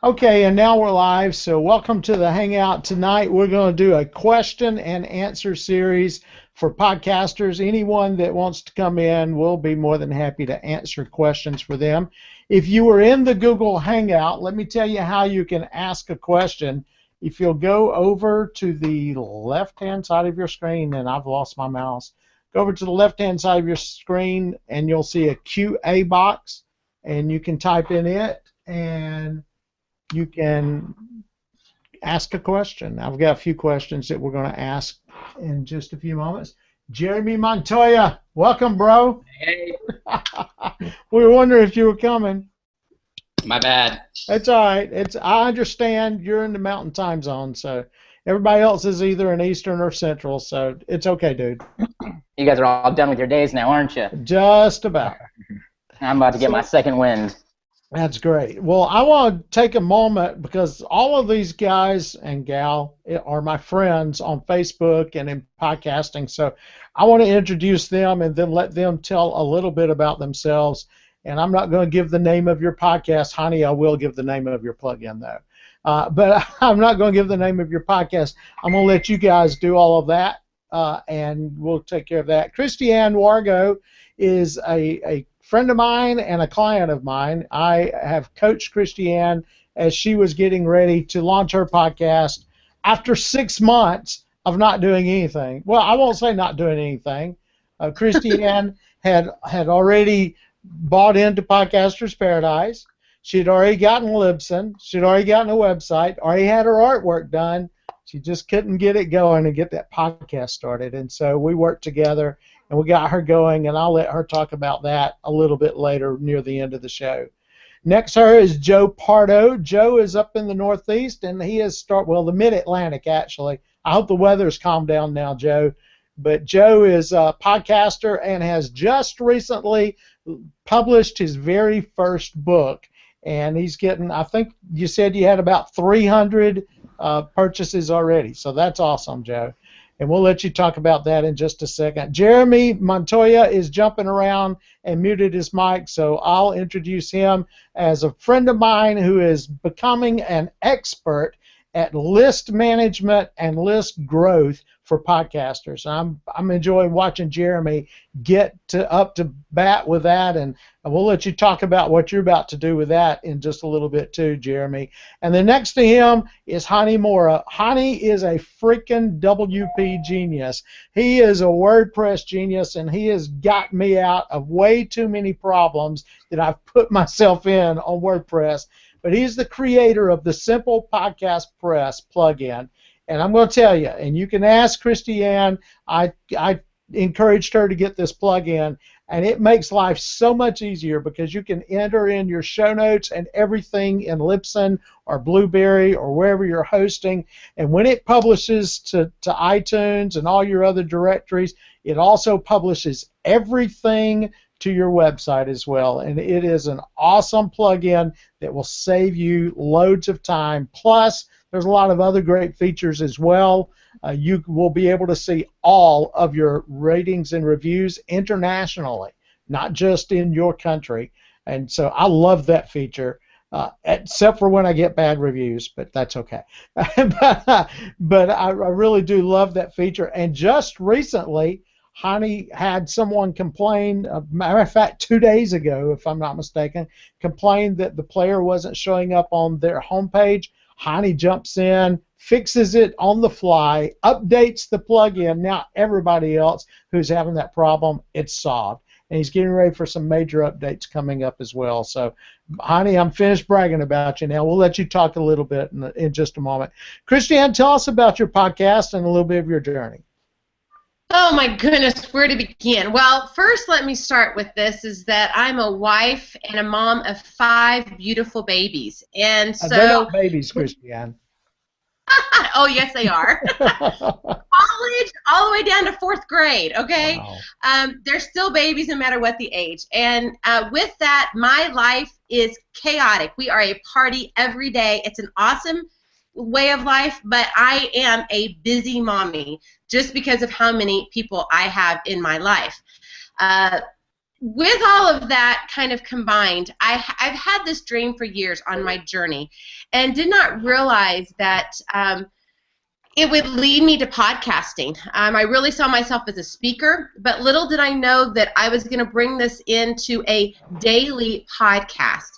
Okay, and now we're live, so welcome to the Hangout. Tonight we're going to do a question and answer series for podcasters. Anyone that wants to come in, we'll be more than happy to answer questions for them. If you were in the Google Hangout, let me tell you how you can ask a question. If you'll go over to the left-hand side of your screen, and I've lost my mouse, go over to the left-hand side of your screen, and you'll see a QA box, and you can type in it, and you can ask a question. I've got a few questions that we're going to ask in just a few moments. Jeremy Montoya, welcome, bro. Hey, We were wondering if you were coming. my bad. It's all right. I understand you're in the Mountain Time Zone, so everybody else is either in Eastern or Central, so it's okay, dude. You guys are all done with your days now, aren't you? Just about. I'm about to get my second wind. That's great. Well, I want to take a moment because all of these guys and gal are my friends on Facebook and in podcasting. So I want to introduce them and then let them tell a little bit about themselves. And I'm not going to give the name of your podcast, Hani. I will give the name of your plugin, though. But I'm not going to give the name of your podcast. I'm going to let you guys do all of that, and we'll take care of that. Kristianne Wargo is a friend of mine and a client of mine. I have coached Kristianne as she was getting ready to launch her podcast after 6 months of not doing anything. Well, I won't say not doing anything. Kristianne had already bought into Podcasters Paradise. She'd already gotten Libsyn. She'd already gotten a website, already had her artwork done. She just couldn't get it going and get that podcast started. And so we worked together and we got her going, and I'll let her talk about that a little bit later near the end of the show. Next to her is Joe Pardo. Joe is up in the Northeast, and he is the Mid-Atlantic, actually. I hope the weather's calmed down now, Joe. But Joe is a podcaster and has just recently published his very first book. And he's getting, I think you said you had about 300 purchases already. So that's awesome, Joe. And we'll let you talk about that in just a second. Jeremy Montoya is jumping around and muted his mic, so I'll introduce him as a friend of mine who is becoming an expert at list management and list growth for podcasters. I'm enjoying watching Jeremy get up to bat with that, and we'll let you talk about what you're about to do with that in just a little bit too, Jeremy. And then next to him is Hani Moura. Hani is a freaking WP genius. He is a WordPress genius, and he has got me out of way too many problems that I've put myself in on WordPress. But he's the creator of the Simple Podcast Press plugin. And I'm going to tell you, and you can ask Kristianne, I encouraged her to get this plugin, and it makes life so much easier because you can enter in your show notes and everything in Libsyn or Blueberry or wherever you're hosting. And when it publishes to iTunes and all your other directories, it also publishes everything to your website as well. And it is an awesome plugin that will save you loads of time. Plus, there's a lot of other great features as well. You will be able to see all of your ratings and reviews internationally, not just in your country. And so I love that feature, except for when I get bad reviews, but that's okay. but I really do love that feature. And just recently, Hani had someone complain, matter of fact, 2 days ago, if I'm not mistaken, complained that the player wasn't showing up on their homepage. Hani jumps in, fixes it on the fly, updates the plugin. Now everybody else who's having that problem, it's solved. And he's getting ready for some major updates coming up as well. So, Hani, I'm finished bragging about you now. We'll let you talk a little bit in just a moment. Kristianne, tell us about your podcast and a little bit of your journey. Oh my goodness, where to begin? Well, first let me start with this, is that I'm a wife and a mom of 5 beautiful babies. And so they're not babies, Kristianne. Oh, yes, they are. College, all the way down to 4th grade, okay? Wow. They're still babies no matter what the age. And with that, my life is chaotic. We are a party every day. It's an awesome way of life, but I am a busy mommy just because of how many people I have in my life. with all of that kind of combined, I've had this dream for years on my journey, and did not realize that it would lead me to podcasting. I really saw myself as a speaker, but little did I know that I was going to bring this into a daily podcast.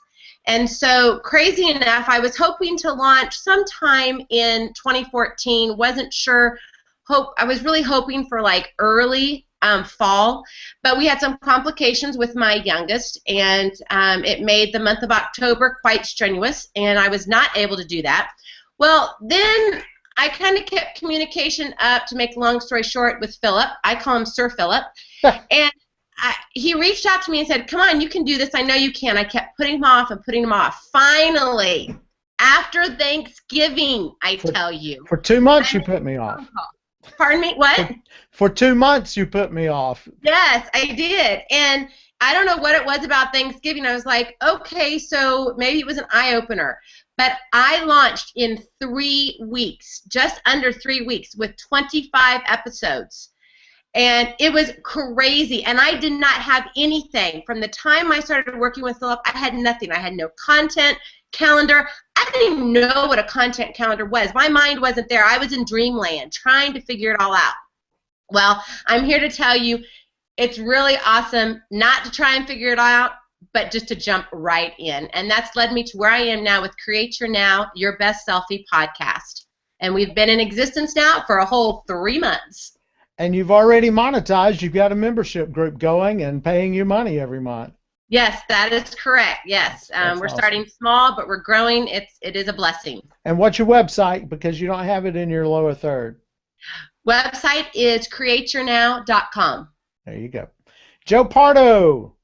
And so, crazy enough, I was hoping to launch sometime in 2014. Wasn't sure. I was really hoping for like early fall, but we had some complications with my youngest, and it made the month of October quite strenuous, and I was not able to do that. Well, then I kind of kept communication up, to make a long story short, with Philip. I call him Sir Philip. And he reached out to me and said, come on, you can do this. I know you can. I kept putting him off and putting him off. Finally, after Thanksgiving, tell you. For 2 months you put me off. Pardon me? What? For 2 months you put me off. Yes, I did. And I don't know what it was about Thanksgiving. I was like, okay, so maybe it was an eye-opener. But I launched in 3 weeks, just under 3 weeks, with 25 episodes. And it was crazy. And I did not have anything. From the time I started working with Philip, I had nothing. I had no content calendar. I didn't even know what a content calendar was. My mind wasn't there. I was in dreamland trying to figure it all out. Well, I'm here to tell you it's really awesome not to try and figure it out, but just to jump right in. And that's led me to where I am now with Create Your Now, Your Best Selfie podcast. And we've been in existence now for a whole 3 months. And you've already monetized. You've got a membership group going and paying you money every month. Yes, that is correct. Yes, we're awesome. Starting small, but we're growing. It is a blessing. And what's your website? Because you don't have it in your lower third. Website is createyournow.com. There you go. Joe Pardo,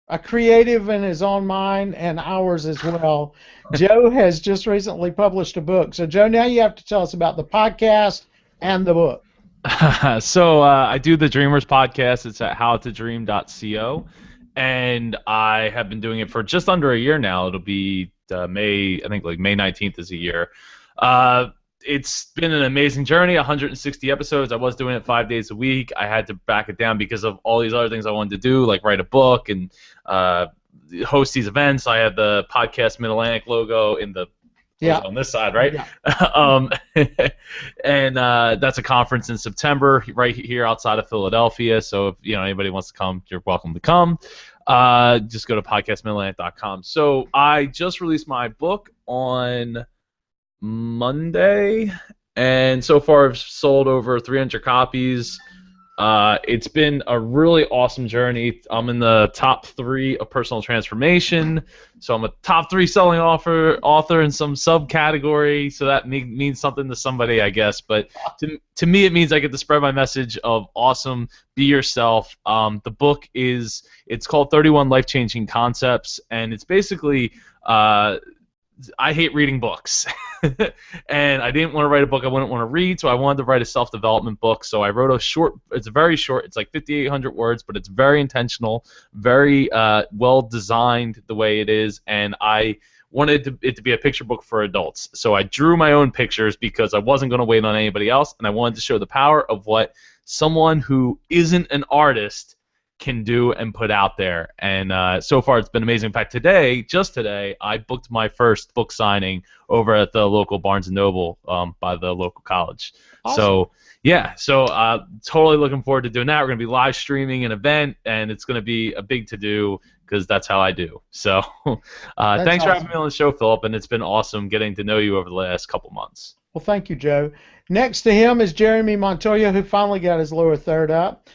a creative in his own mind and ours as well. Joe has just recently published a book. So, Joe, now you have to tell us about the podcast and the book. So I do the Dreamers podcast. It's at howtodream.co. And I have been doing it for just under a year now. It'll be May 19th is a year. It's been an amazing journey, 160 episodes. I was doing it 5 days a week. I had to back it down because of all these other things I wanted to do, like write a book and host these events. I have the podcast Mid-Atlantic logo in the on this side, right? Yeah. And that's a conference in September right here outside of Philadelphia. So if anybody wants to come, you're welcome to come. Just go to podcastmidland.com. So I just released my book on Monday, and so far I've sold over 300 copies. It's been a really awesome journey. I'm in the top 3 of personal transformation, so I'm a top 3 selling author in some subcategory, so that means something to somebody, I guess. But to me, it means I get to spread my message of awesome, be yourself. The book it's called 31 Life-Changing Concepts, and it's basically I hate reading books, and I didn't want to write a book I wouldn't want to read, so I wanted to write a self-development book. So I wrote it's very short, it's like 5,800 words, but it's very intentional, very well designed the way it is, and I wanted it to be a picture book for adults. So I drew my own pictures because I wasn't going to wait on anybody else, and I wanted to show the power of what someone who isn't an artist can do and put out there. And so far it's been amazing. In fact, just today, I booked my first book signing over at the local Barnes & Noble by the local college. Awesome. So totally looking forward to doing that. We're going to be live streaming an event, and it's going to be a big to-do because that's how I do. So thanks for having me on the show, Philip, and it's been awesome getting to know you over the last couple months. Well, thank you, Joe. Next to him is Jeremy Montoya, who finally got his lower third up.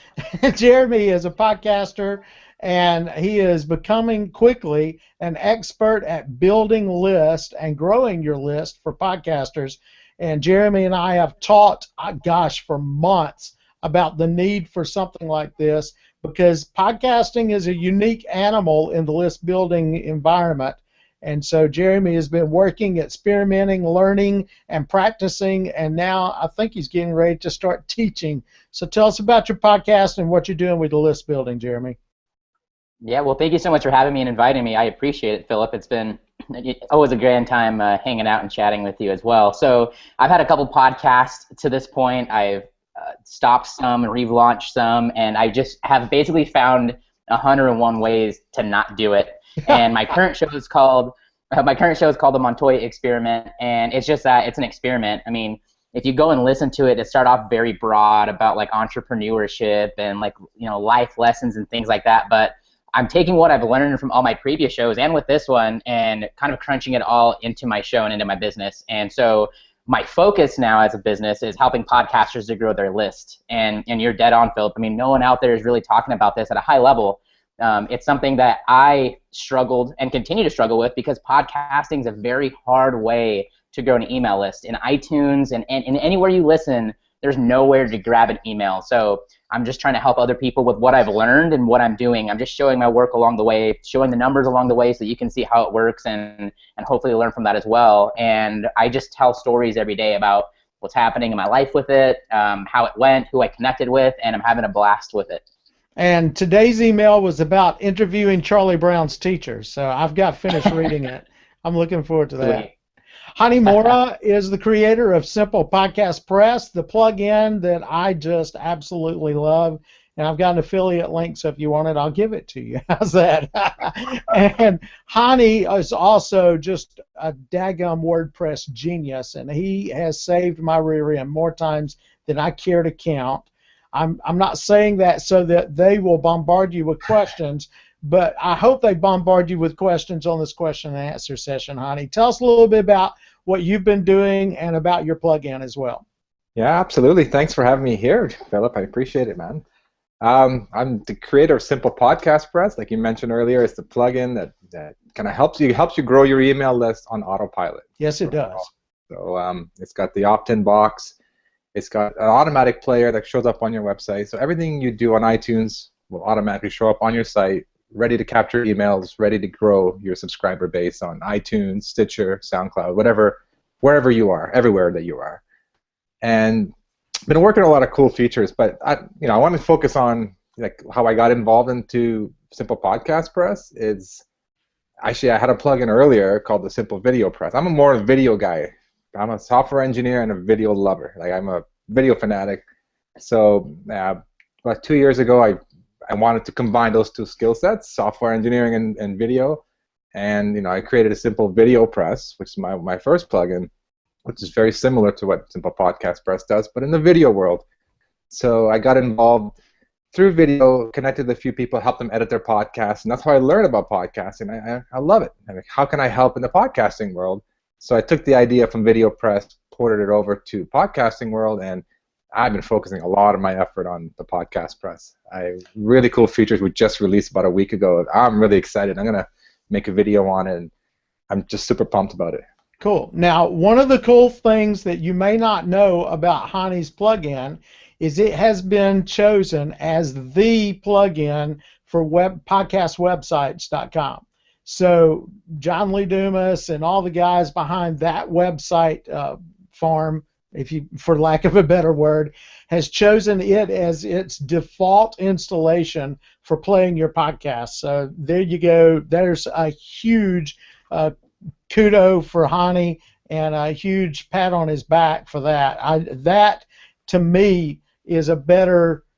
Jeremy is a podcaster, and he is becoming quickly an expert at building lists and growing your list for podcasters. And Jeremy and I have taught, for months about the need for something like this, because podcasting is a unique animal in the list building environment. And so Jeremy has been working, experimenting, learning, and practicing, and now I think he's getting ready to start teaching. So tell us about your podcast and what you're doing with the list building, Jeremy. Yeah, well, thank you so much for having me and inviting me. I appreciate it, Philip. It's been always a grand time hanging out and chatting with you as well. So I've had a couple podcasts to this point. I've stopped some and relaunched some, and I just have basically found 101 ways to not do it. And my current show is called the Montoya Experiment, and it's just that it's an experiment. I mean, if you go and listen to it start off very broad about like entrepreneurship and like, life lessons and things like that. But I'm taking what I've learned from all my previous shows and with this one and kind of crunching it all into my show and into my business. And so my focus now as a business is helping podcasters to grow their list. And you're dead on, Philip. I mean, no one out there is really talking about this at a high level. It's something that I struggled and continue to struggle with because podcasting is a very hard way to grow an email list. In iTunes and anywhere you listen, there's nowhere to grab an email. So I'm just trying to help other people with what I've learned and what I'm doing. I'm just showing my work along the way, showing the numbers along the way so you can see how it works and hopefully learn from that as well. And I just tell stories every day about what's happening in my life with it, how it went, who I connected with, and I'm having a blast with it. And today's email was about interviewing Charlie Brown's teacher, so I've got finished reading it. I'm looking forward to that. Sweet. Hani Moura is the creator of Simple Podcast Press, the plug-in that I just absolutely love. And I've got an affiliate link, so if you want it, I'll give it to you. How's that? And Hani is also just a daggum WordPress genius, and he has saved my rear end more times than I care to count. I'm not saying that so that they will bombard you with questions, but I hope they bombard you with questions on this question and answer session, Hani. Tell us a little bit about what you've been doing and about your plugin as well. Yeah, absolutely. Thanks for having me here, Philip. I appreciate it, man. I'm the creator of Simple Podcast Press. Like you mentioned earlier, it's the plugin that kind of helps you grow your email list on autopilot. Yes, it does. So it's got the opt-in box. It's got an automatic player that shows up on your website. So everything you do on iTunes will automatically show up on your site, ready to capture emails, ready to grow your subscriber base on iTunes, Stitcher, SoundCloud, wherever you are, everywhere that you are. And I've been working on a lot of cool features, but I want to focus on like how I got involved into Simple Podcast Press. Actually, I had a plugin earlier called the Simple Video Press. I'm a more video guy. I'm a software engineer and a video lover. Like I'm a video fanatic. So about 2 years ago, I wanted to combine those two skill sets, software engineering and video, and I created a Simple Video Press, which is my first plugin, which is very similar to what Simple Podcast Press does, but in the video world. So I got involved through video, connected with a few people, helped them edit their podcasts, and that's how I learned about podcasting. I love it. I mean, how can I help in the podcasting world? So I took the idea from Video Press, ported it over to podcasting world, and I've been focusing a lot of my effort on the Podcast Press. Really cool features we just released about a week ago. I'm really excited. I'm going to make a video on it, and I'm just super pumped about it. Cool. Now, one of the cool things that you may not know about Hani's plugin is it has been chosen as the plugin for podcastwebsites.com. So John Lee Dumas and all the guys behind that website farm, for lack of a better word, has chosen it as its default installation for playing your podcast. So there you go. There's a huge kudo for Hani and a huge pat on his back for that. That, to me,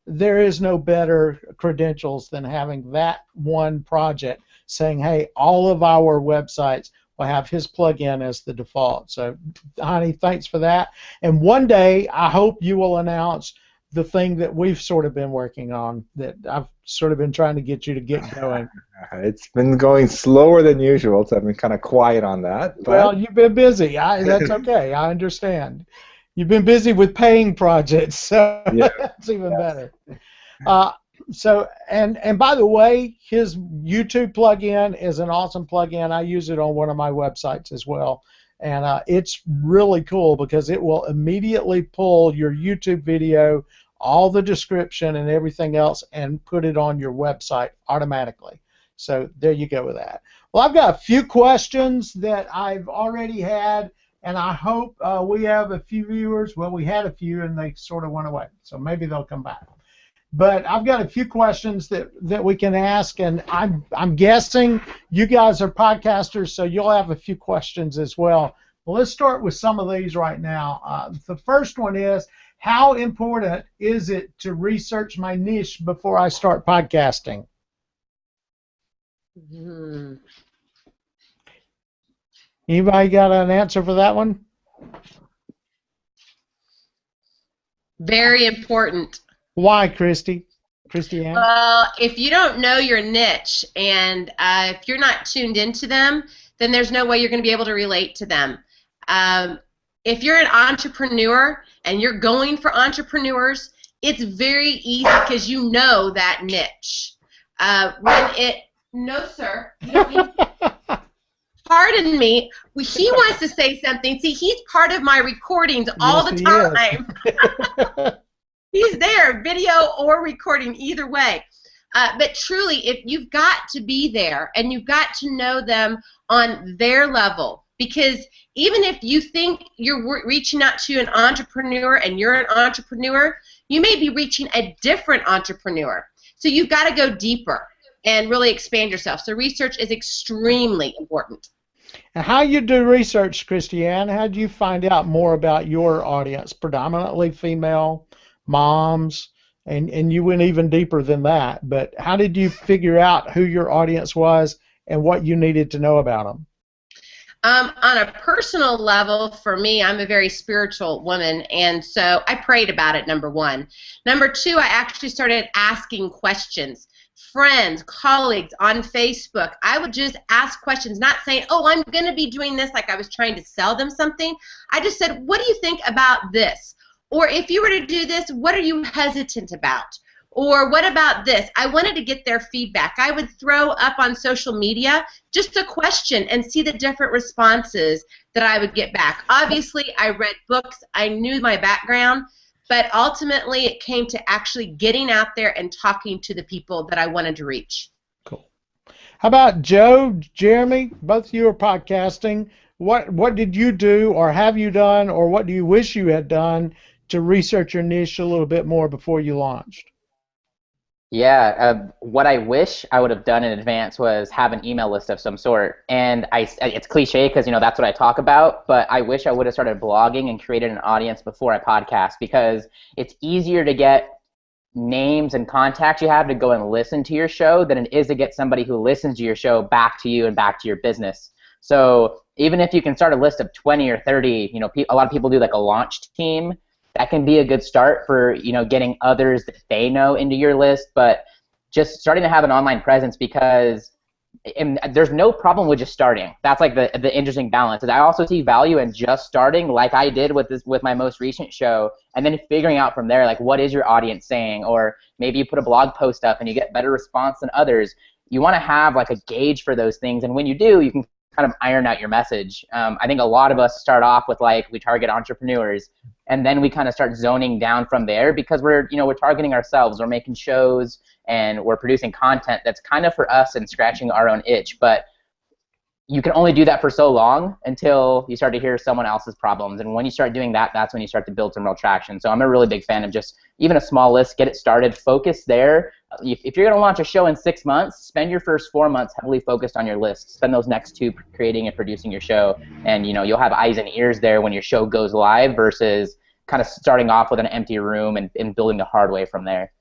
there is no better credentials than having that one project saying, hey, all of our websites will have his plugin as the default. So, Hani, thanks for that. And one day, I hope you will announce the thing that we've sort of been working on, that I've sort of been trying to get you to get going. It's been going slower than usual, so I've been kind of quiet on that. But... Well, you've been busy. That's okay. I understand. You've been busy with paying projects, so yeah. That's even better. So, and by the way, his YouTube plugin is an awesome plugin. I use it on one of my websites as well. And it's really cool because it will immediately pull your YouTube video, all the description and everything else, and put it on your website automatically. So there you go with that. Well, I've got a few questions that I've already had, and I hope we have a few viewers. Well, we had a few, and they sort of went away. So maybe they'll come back. But I've got a few questions that we can ask, and I'm guessing you guys are podcasters, so you'll have a few questions as well. Well, let's start with some of these right now. The first one is, how important is it to research my niche before I start podcasting? Hmm. Anybody got an answer for that one? Very important. Why, Kristianne? Well, if you don't know your niche and if you're not tuned into them, then there's no way you're going to be able to relate to them. Um, if you're an entrepreneur and you're going for entrepreneurs, it's very easy because you know that niche. No, sir, you don't need. Pardon me. He wants to say something. See, he's part of my recordings all Yes, the he time. is. He's there, video or recording, either way. But truly, if you've got to be there and you've got to know them on their level, because even if you think you're reaching out to an entrepreneur and you're an entrepreneur, you may be reaching a different entrepreneur. So you've got to go deeper and really expand yourself. So research is extremely important. And how you do research, Kristianne? How do you find out more about your audience? Predominantly female moms, and you went even deeper than that. But how did you figure out who your audience was and what you needed to know about them? On a personal level, for me, I'm a very spiritual woman, and so I prayed about it, number one. Number two, I actually started asking questions. Friends, colleagues on Facebook, I would just ask questions, not saying, oh, I'm going to be doing this like I was trying to sell them something. I just said, what do you think about this? Or if you were to do this, what are you hesitant about? Or what about this? I wanted to get their feedback. I would throw up on social media just a question and see the different responses that I would get back. Obviously, I read books. I knew my background. But ultimately, it came to actually getting out there and talking to the people that I wanted to reach. Cool. How about Joe, Jeremy? Both of you are podcasting. What did you do, or have you done, or what do you wish you had done to research your niche a little bit more before you launched? Yeah, what I wish I would have done in advance was have an email list of some sort. And it's cliche because that's what I talk about. But I wish I would have started blogging and created an audience before I podcast, because it's easier to get names and contacts you have to go and listen to your show than it is to get somebody who listens to your show back to you and back to your business. So even if you can start a list of 20 or 30, a lot of people do like a launch team. That can be a good start for getting others that they know into your list, but just starting to have an online presence, because there's no problem with just starting. That's like the interesting balance. I also see value in just starting, like I did with my most recent show, and then figuring out from there, like, what is your audience saying? Or maybe you put a blog post up and you get better response than others. You want to have like a gauge for those things, and when you do, you can kind of iron out your message. I think a lot of us start off with we target entrepreneurs, and then we kind of start zoning down from there, because we're targeting ourselves. We're making shows and we're producing content that's kind of for us and scratching our own itch. But you can only do that for so long until you start to hear someone else's problems. And when you start doing that, that's when you start to build some real traction. So I'm a really big fan of just even a small list, get it started, focus there. If you're going to launch a show in 6 months, spend your first 4 months heavily focused on your list. Spend those next 2 creating and producing your show. And you'll have eyes and ears there when your show goes live, versus kind of starting off with an empty room and building the hard way from there.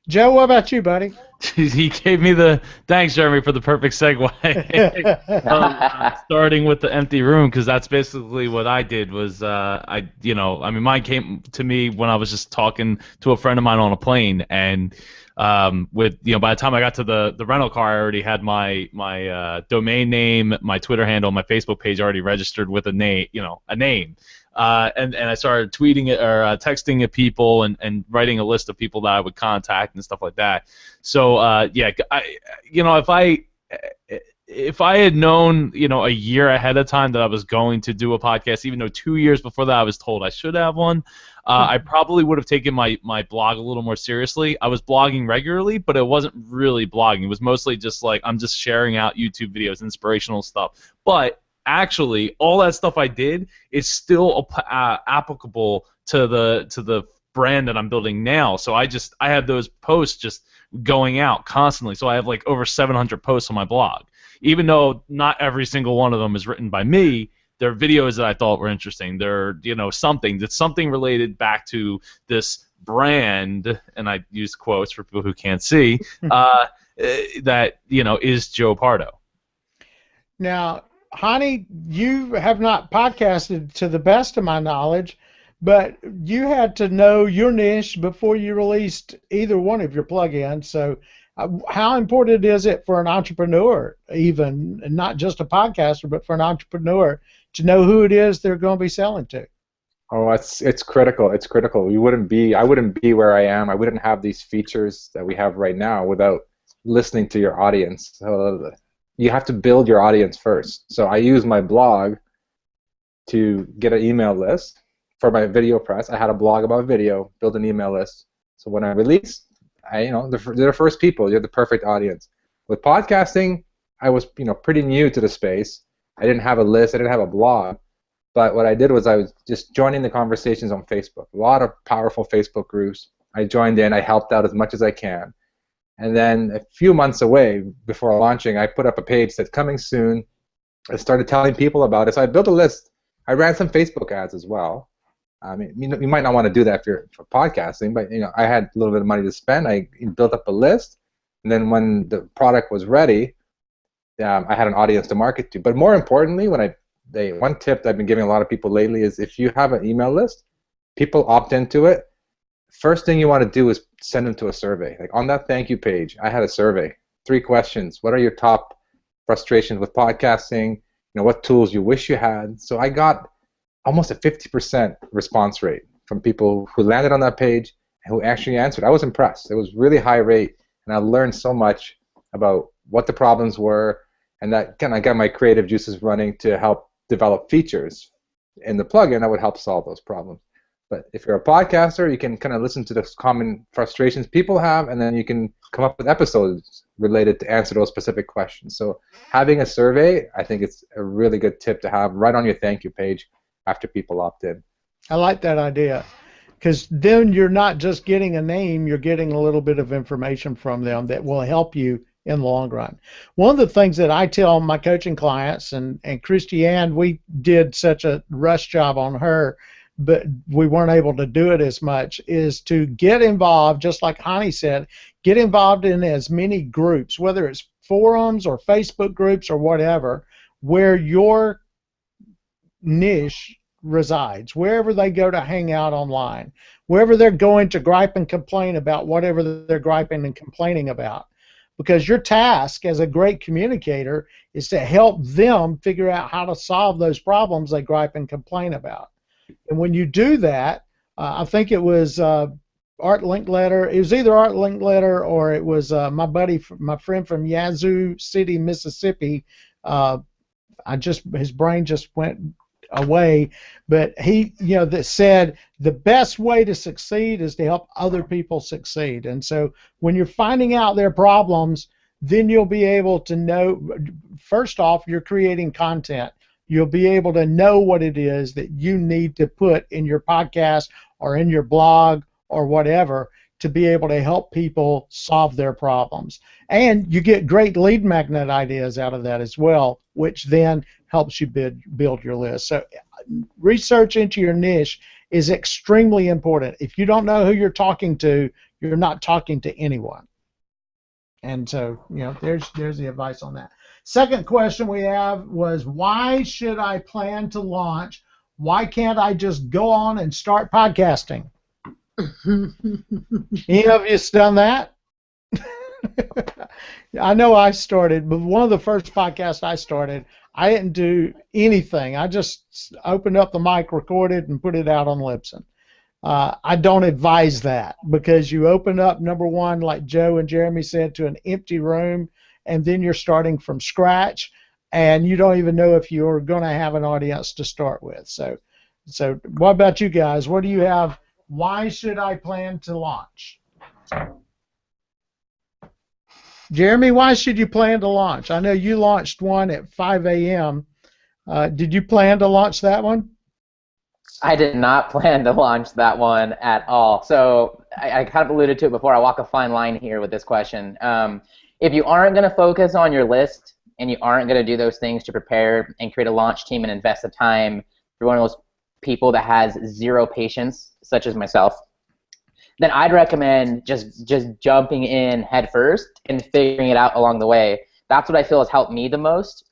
Joe, what about you, buddy? He gave me thanks, Jeremy, for the perfect segue. Starting with the empty room, because that's basically what I did. Was mine came to me when I was just talking to a friend of mine on a plane, and by the time I got to the rental car, I already had my domain name, my Twitter handle, my Facebook page already registered with a name, and I started tweeting it or texting at people and writing a list of people that I would contact and stuff like that. So if I had known a year ahead of time that I was going to do a podcast, even though 2 years before that I was told I should have one, I probably would have taken my blog a little more seriously. I was blogging regularly, but it wasn't really blogging. It was mostly just like I'm just sharing out YouTube videos, inspirational stuff. But actually, all that stuff I did is still applicable to the brand that I'm building now. So I have those posts just going out constantly. So I have like over 700 posts on my blog. Even though not every single one of them is written by me, they're videos that I thought were interesting. They're something related back to this brand, and I use quotes for people who can't see. that is Joe Pardo. Now, Hani, you have not podcasted to the best of my knowledge, but you had to know your niche before you released either one of your plugins. So, how important is it for an entrepreneur, even not just a podcaster, but for an entrepreneur to know who it is they're going to be selling to? Oh, it's critical. It's critical. I wouldn't be where I am. I wouldn't have these features that we have right now without listening to your audience. So you have to build your audience first. So I use my blog to get an email list for my video press. I had a blog about video, build an email list. So when I release, they're the first people. You're the perfect audience. With podcasting, I was pretty new to the space. I didn't have a list. I didn't have a blog. But what I did was I was just joining the conversations on Facebook. A lot of powerful Facebook groups. I joined in. I helped out as much as I can. And then a few months away before launching, I put up a page that said coming soon. I started telling people about it. So I built a list. I ran some Facebook ads as well. I mean, you might not want to do that for podcasting, but I had a little bit of money to spend. I built up a list, and then when the product was ready, I had an audience to market to. But more importantly, one tip that I've been giving a lot of people lately is if you have an email list, people opt into it. First thing you want to do is send them to a survey. Like on that thank you page, I had a survey. 3 questions. What are your top frustrations with podcasting? What tools you wish you had. So I got almost a 50% response rate from people who landed on that page and who actually answered. I was impressed. It was really high rate, and I learned so much about what the problems were, and that kind of got my creative juices running to help develop features in the plugin that would help solve those problems. But if you're a podcaster, you can kind of listen to the common frustrations people have, and then you can come up with episodes related to answer those specific questions. So having a survey, I think it's a really good tip to have right on your thank you page after people opt in. I like that idea, because then you're not just getting a name, you're getting a little bit of information from them that will help you in the long run. One of the things that I tell my coaching clients, and Kristianne, we did such a rush job on her, but we weren't able to do it as much, is to get involved, just like Hani said, get involved in as many groups, whether it's forums or Facebook groups or whatever, where your niche resides, wherever they go to hang out online, wherever they're going to gripe and complain about whatever they're griping and complaining about. Because your task as a great communicator is to help them figure out how to solve those problems they gripe and complain about. And when you do that, I think it was Art Linkletter. It was either Art Linkletter or it was my friend from Yazoo City, Mississippi. His brain just went away, but he, that said the best way to succeed is to help other people succeed. And so when you're finding out their problems, then you'll be able to know, first off, you're creating content. You'll be able to know what it is that you need to put in your podcast or in your blog or whatever to be able to help people solve their problems. And you get great lead magnet ideas out of that as well, which then helps you build your list. So research into your niche is extremely important. If you don't know who you're talking to, you're not talking to anyone. And so, there's the advice on that. Second question we have was, why should I plan to launch? Why can't I just go on and start podcasting? Any of you done that? I know I started, but one of the first podcasts I started, I didn't do anything. I just opened up the mic, recorded, and put it out on Libsyn. I don't advise that, because you open up, number one, like Joe and Jeremy said, to an empty room, and then you're starting from scratch, and you don't even know if you're going to have an audience to start with. So what about you guys? What do you have? Why should I plan to launch? Jeremy, why should you plan to launch? I know you launched one at 5 a.m. Did you plan to launch that one? I did not plan to launch that one at all. So I kind of alluded to it before. I walk a fine line here with this question. If you aren't going to focus on your list and you aren't going to do those things to prepare and create a launch team and invest the time, you're one of those people that has zero patience, such as myself, then I'd recommend just jumping in head first and figuring it out along the way. That's what I feel has helped me the most.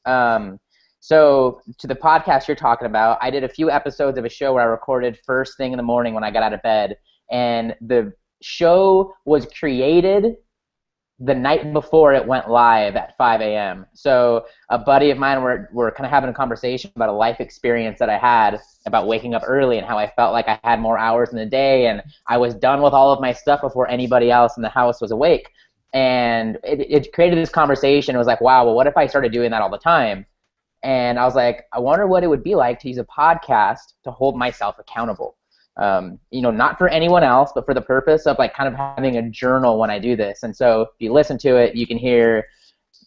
So to the podcast you're talking about, I did a few episodes of a show where I recorded first thing in the morning when I got out of bed, and the show was created the night before it went live at 5 a.m. So a buddy of mine, we're kind of having a conversation about a life experience that I had about waking up early and how I felt like I had more hours in the day and I was done with all of my stuff before anybody else in the house was awake. And it created this conversation. It was like, wow, well, what if I started doing that all the time? And I was like, I wonder what it would be like to use a podcast to hold myself accountable. Not for anyone else, but for the purpose of like kind of having a journal when I do this. And so if you listen to it, you can hear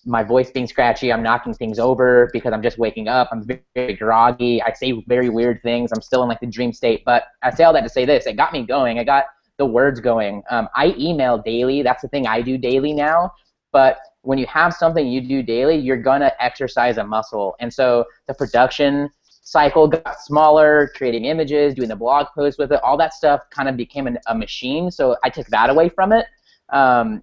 my voice being scratchy. I'm knocking things over because I'm just waking up. I'm very groggy. I say very weird things. I'm still in like the dream state. But I say all that to say this. It got me going. I got the words going. I email daily. That's the thing I do daily now. But when you have something you do daily, you're going to exercise a muscle. And so the production cycle got smaller, creating images, doing the blog posts with it, all that stuff kind of became a machine. So I took that away from it. And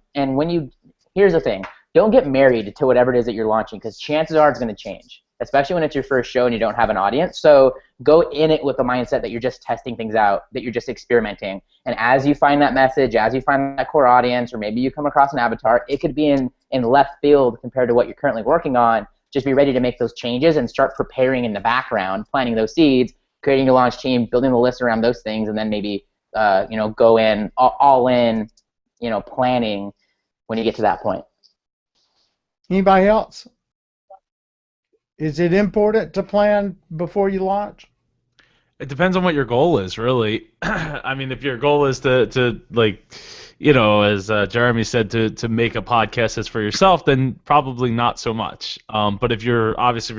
here's the thing, don't get married to whatever it is that you're launching, because chances are it's going to change, especially when it's your first show and you don't have an audience. So go in it with the mindset that you're just testing things out, that you're just experimenting. And as you find that message, as you find that core audience, or maybe you come across an avatar, it could be in left field compared to what you're currently working on. Just be ready to make those changes and start preparing in the background, planting those seeds, creating your launch team, building the list around those things, and then maybe go in all in, planning when you get to that point. Anybody else? Is it important to plan before you launch? It depends on what your goal is, really. I mean, if your goal is to like, as Jeremy said, to make a podcast that's for yourself, then probably not so much. But if you're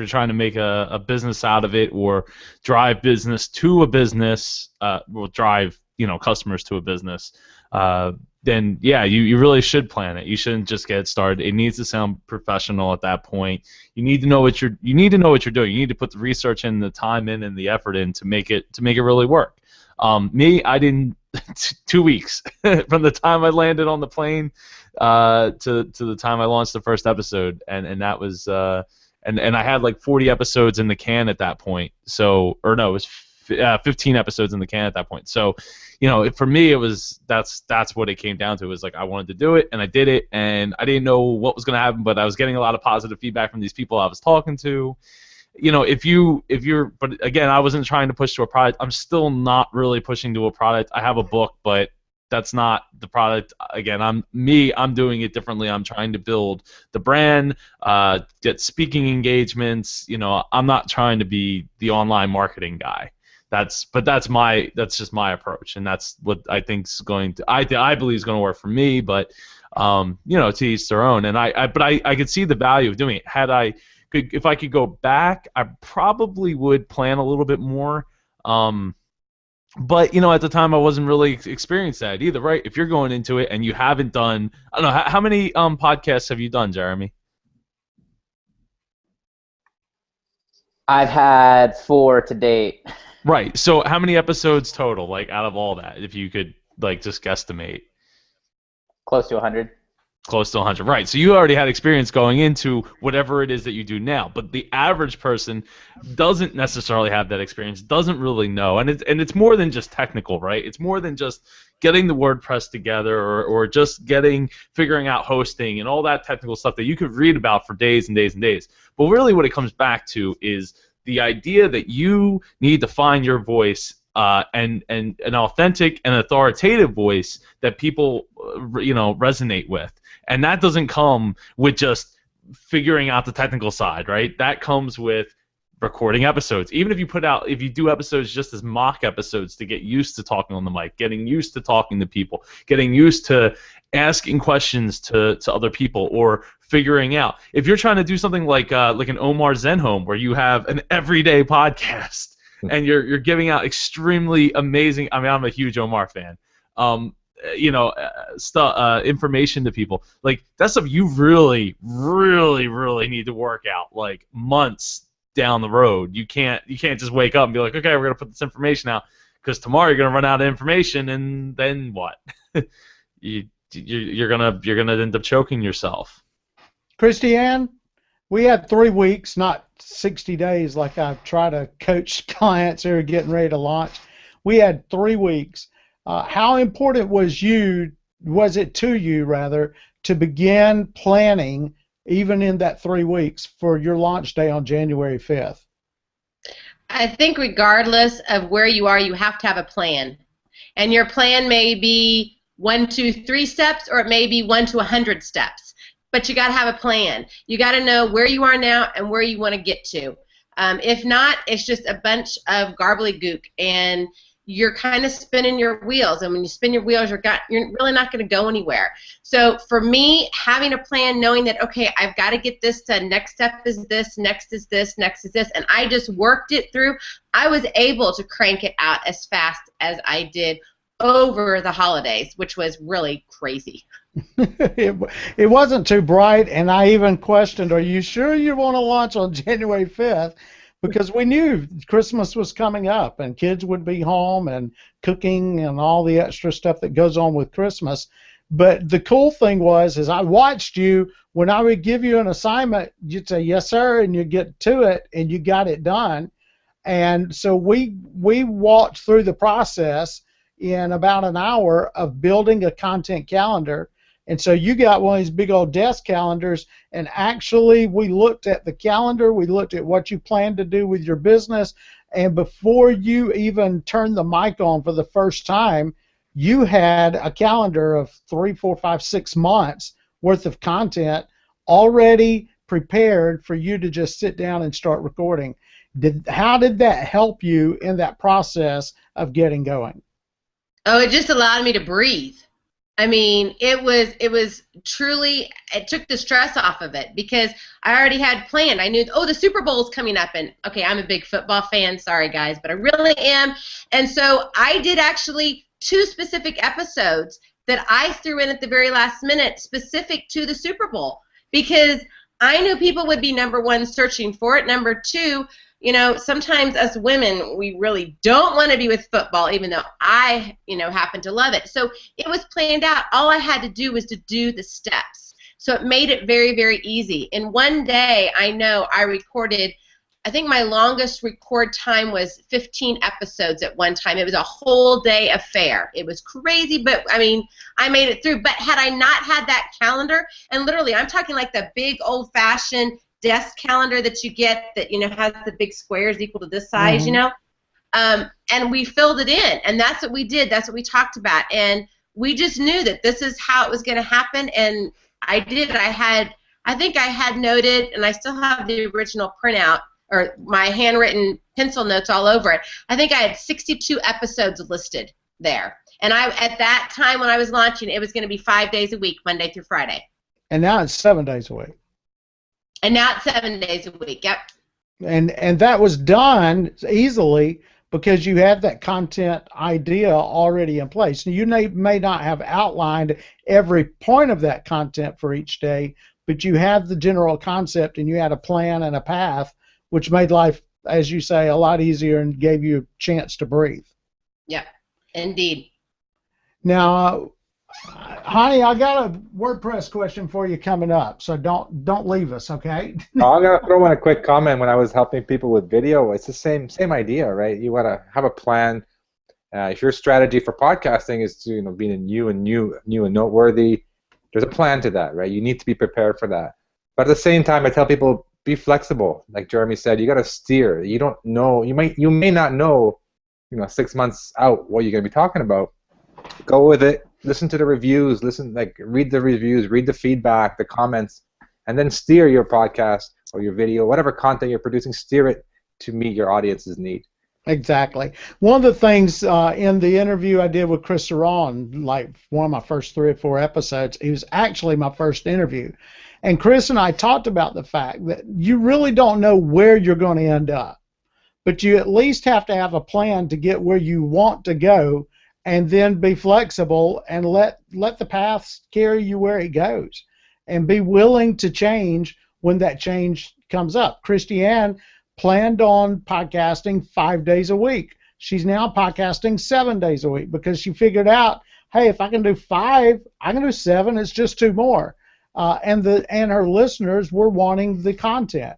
trying to make a business out of it, or drive business to a business, drive customers to a business, then yeah, you really should plan it. You shouldn't just get started. It needs to sound professional at that point. You need to know what you're doing. You need to put the research in, the time in, and the effort in to make it really work. I didn't 2 weeks from the time I landed on the plane to the time I launched the first episode, and that was and I had like 40 episodes in the can at that point. So, or no, it was 15 episodes in the can at that point. So, for me, it was that's what it came down to. It was like I wanted to do it, and I did it, and I didn't know what was going to happen, but I was getting a lot of positive feedback from these people I was talking to. But again, I wasn't trying to push to a product. I'm still not really pushing to a product. I have a book, but that's not the product. Again, I'm doing it differently. I'm trying to build the brand, get speaking engagements. I'm not trying to be the online marketing guy. That's just my approach, and that's what I think is I believe is going to work for me. But to each their own. And I could see the value of doing it. If I could go back, I probably would plan a little bit more. But at the time I wasn't really experienced that either, right? If you're going into it and you haven't done, I don't know, how many podcasts have you done, Jeremy? I've had 4 to date. Right. So how many episodes total, like out of all that, if you could like just guesstimate? Close to 100. Close to 100, right. So you already had experience going into whatever it is that you do now, but the average person doesn't necessarily have that experience, doesn't really know, and it's more than just technical, right? It's more than just getting the WordPress together or just figuring out hosting and all that technical stuff that you could read about for days and days and days. But really what it comes back to is the idea that you need to find your voice, and an authentic and authoritative voice that people resonate with. And that doesn't come with just figuring out the technical side, right? That comes with recording episodes. Even if you do episodes just as mock episodes to get used to talking on the mic, getting used to talking to people, getting used to asking questions to other people, or figuring out. If you're trying to do something like an Omar Zenhome, where you have an everyday podcast and you're giving out extremely amazing, I mean, I'm a huge Omar fan, information to people, like that's stuff you really, really, really need to work out like months down the road. You can't just wake up and be like, okay, we're gonna put this information out, because tomorrow you're gonna run out of information, and then what? You're gonna end up choking yourself. Kristianne, we had 3 weeks, not 60 days like I try to coach clients who are getting ready to launch. We had 3 weeks. How important was it to you rather to begin planning even in that 3 weeks for your launch day on January 5th? I think regardless of where you are, you have to have a plan. And your plan may be 1, 2, 3 steps, or it may be 1 to 100 steps. But you got to have a plan. You got to know where you are now and where you want to get to. If not, it's just a bunch of gobbledygook, and you're kind of spinning your wheels. And when you spin your wheels, you're really not going to go anywhere. So for me, having a plan, knowing that, okay, I've got to get this done. Next step is this, next is this, next is this. And I just worked it through. I was able to crank it out as fast as I did over the holidays, which was really crazy. It wasn't too bright, and I even questioned, are you sure you want to launch on January 5th? Because we knew Christmas was coming up and kids would be home and cooking and all the extra stuff that goes on with Christmas. But the cool thing was is I watched you. When I would give you an assignment, you'd say, yes, sir, and you get to it, and you got it done. And so we walked through the process in about an hour of building a content calendar. And so you got one of these big old desk calendars, and actually we looked at the calendar, we looked at what you planned to do with your business, and before you even turned the mic on for the first time, you had a calendar of 3, 4, 5, 6 months worth of content already prepared for you to just sit down and start recording. How did that help you in that process of getting going? Oh, it just allowed me to breathe. I mean, it was truly, it took the stress off of it because I already had planned. I knew, oh, the Super Bowl's coming up, and okay, I'm a big football fan, sorry guys, but I really am. And so I did actually 2 specific episodes that I threw in at the very last minute specific to the Super Bowl because I knew people would be, number 1, searching for it. Number 2, you know, sometimes as women, we really don't want to be with football, even though I, happen to love it. So it was planned out. All I had to do was to do the steps. So it made it very, very easy. In one day, I know I recorded, I think my longest record time was 15 episodes at one time. It was a whole day affair. It was crazy, but, I mean, I made it through. But had I not had that calendar, and literally, I'm talking like the big old-fashioned desk calendar that you get that has the big squares equal to this size, and we filled it in, and that's what we did. That's what we talked about, and we just knew that this is how it was going to happen, and I did. I think I had noted, and I still have the original printout or my handwritten pencil notes all over it. I think I had 62 episodes listed there, and at that time when I was launching, it was going to be 5 days a week, Monday through Friday. And now it's 7 days a week. And now it's 7 days a week. Yep. And that was done easily because you had that content idea already in place. You may not have outlined every point of that content for each day, but you had the general concept and you had a plan and a path, which made life, as you say, a lot easier and gave you a chance to breathe. Yep, indeed. Now, Hani, I got a WordPress question for you coming up, so don't leave us, okay? I'm gonna throw in a quick comment. When I was helping people with video, it's the same idea, right? You want to have a plan. If your strategy for podcasting is to being new and noteworthy, there's a plan to that, right? You need to be prepared for that. But at the same time, I tell people be flexible. Like Jeremy said, you got to steer. You don't know. You may not know, 6 months out what you're gonna be talking about. Go with it. Listen to the reviews, read the reviews, read the feedback, the comments, and then steer your podcast or your video, whatever content you're producing, steer it to meet your audience's need. Exactly. One of the things in the interview I did with Kristianne, like one of my first 3 or 4 episodes, it was actually my first interview. And Chris and I talked about the fact that you really don't know where you're going to end up, but you at least have to have a plan to get where you want to go, and then be flexible and let the path carry you where it goes, and be willing to change when that change comes up. Kristianne planned on podcasting 5 days a week. she's now podcasting 7 days a week because she figured out, hey, if I can do 5, I can do 7. It's just 2 more. And her listeners were wanting the content.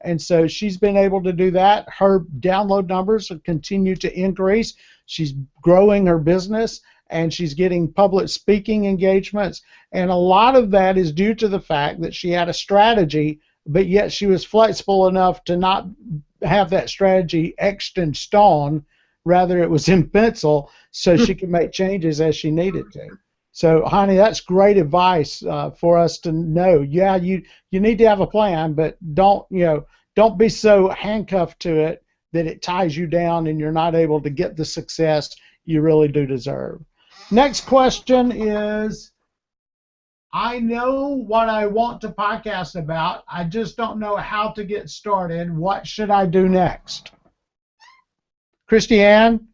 And so she's been able to do that. Her download numbers have continued to increase. She's growing her business, and she's getting public speaking engagements. And a lot of that is due to the fact that she had a strategy, but yet she was flexible enough to not have that strategy etched in stone. Rather, it was in pencil, so she could make changes as she needed to. So, Hani, that's great advice for us to know. Yeah, you need to have a plan, but don't be so handcuffed to it that it ties you down and you're not able to get the success you really do deserve. Next question is, I know what I want to podcast about. I just don't know how to get started. What should I do next? Kristianne,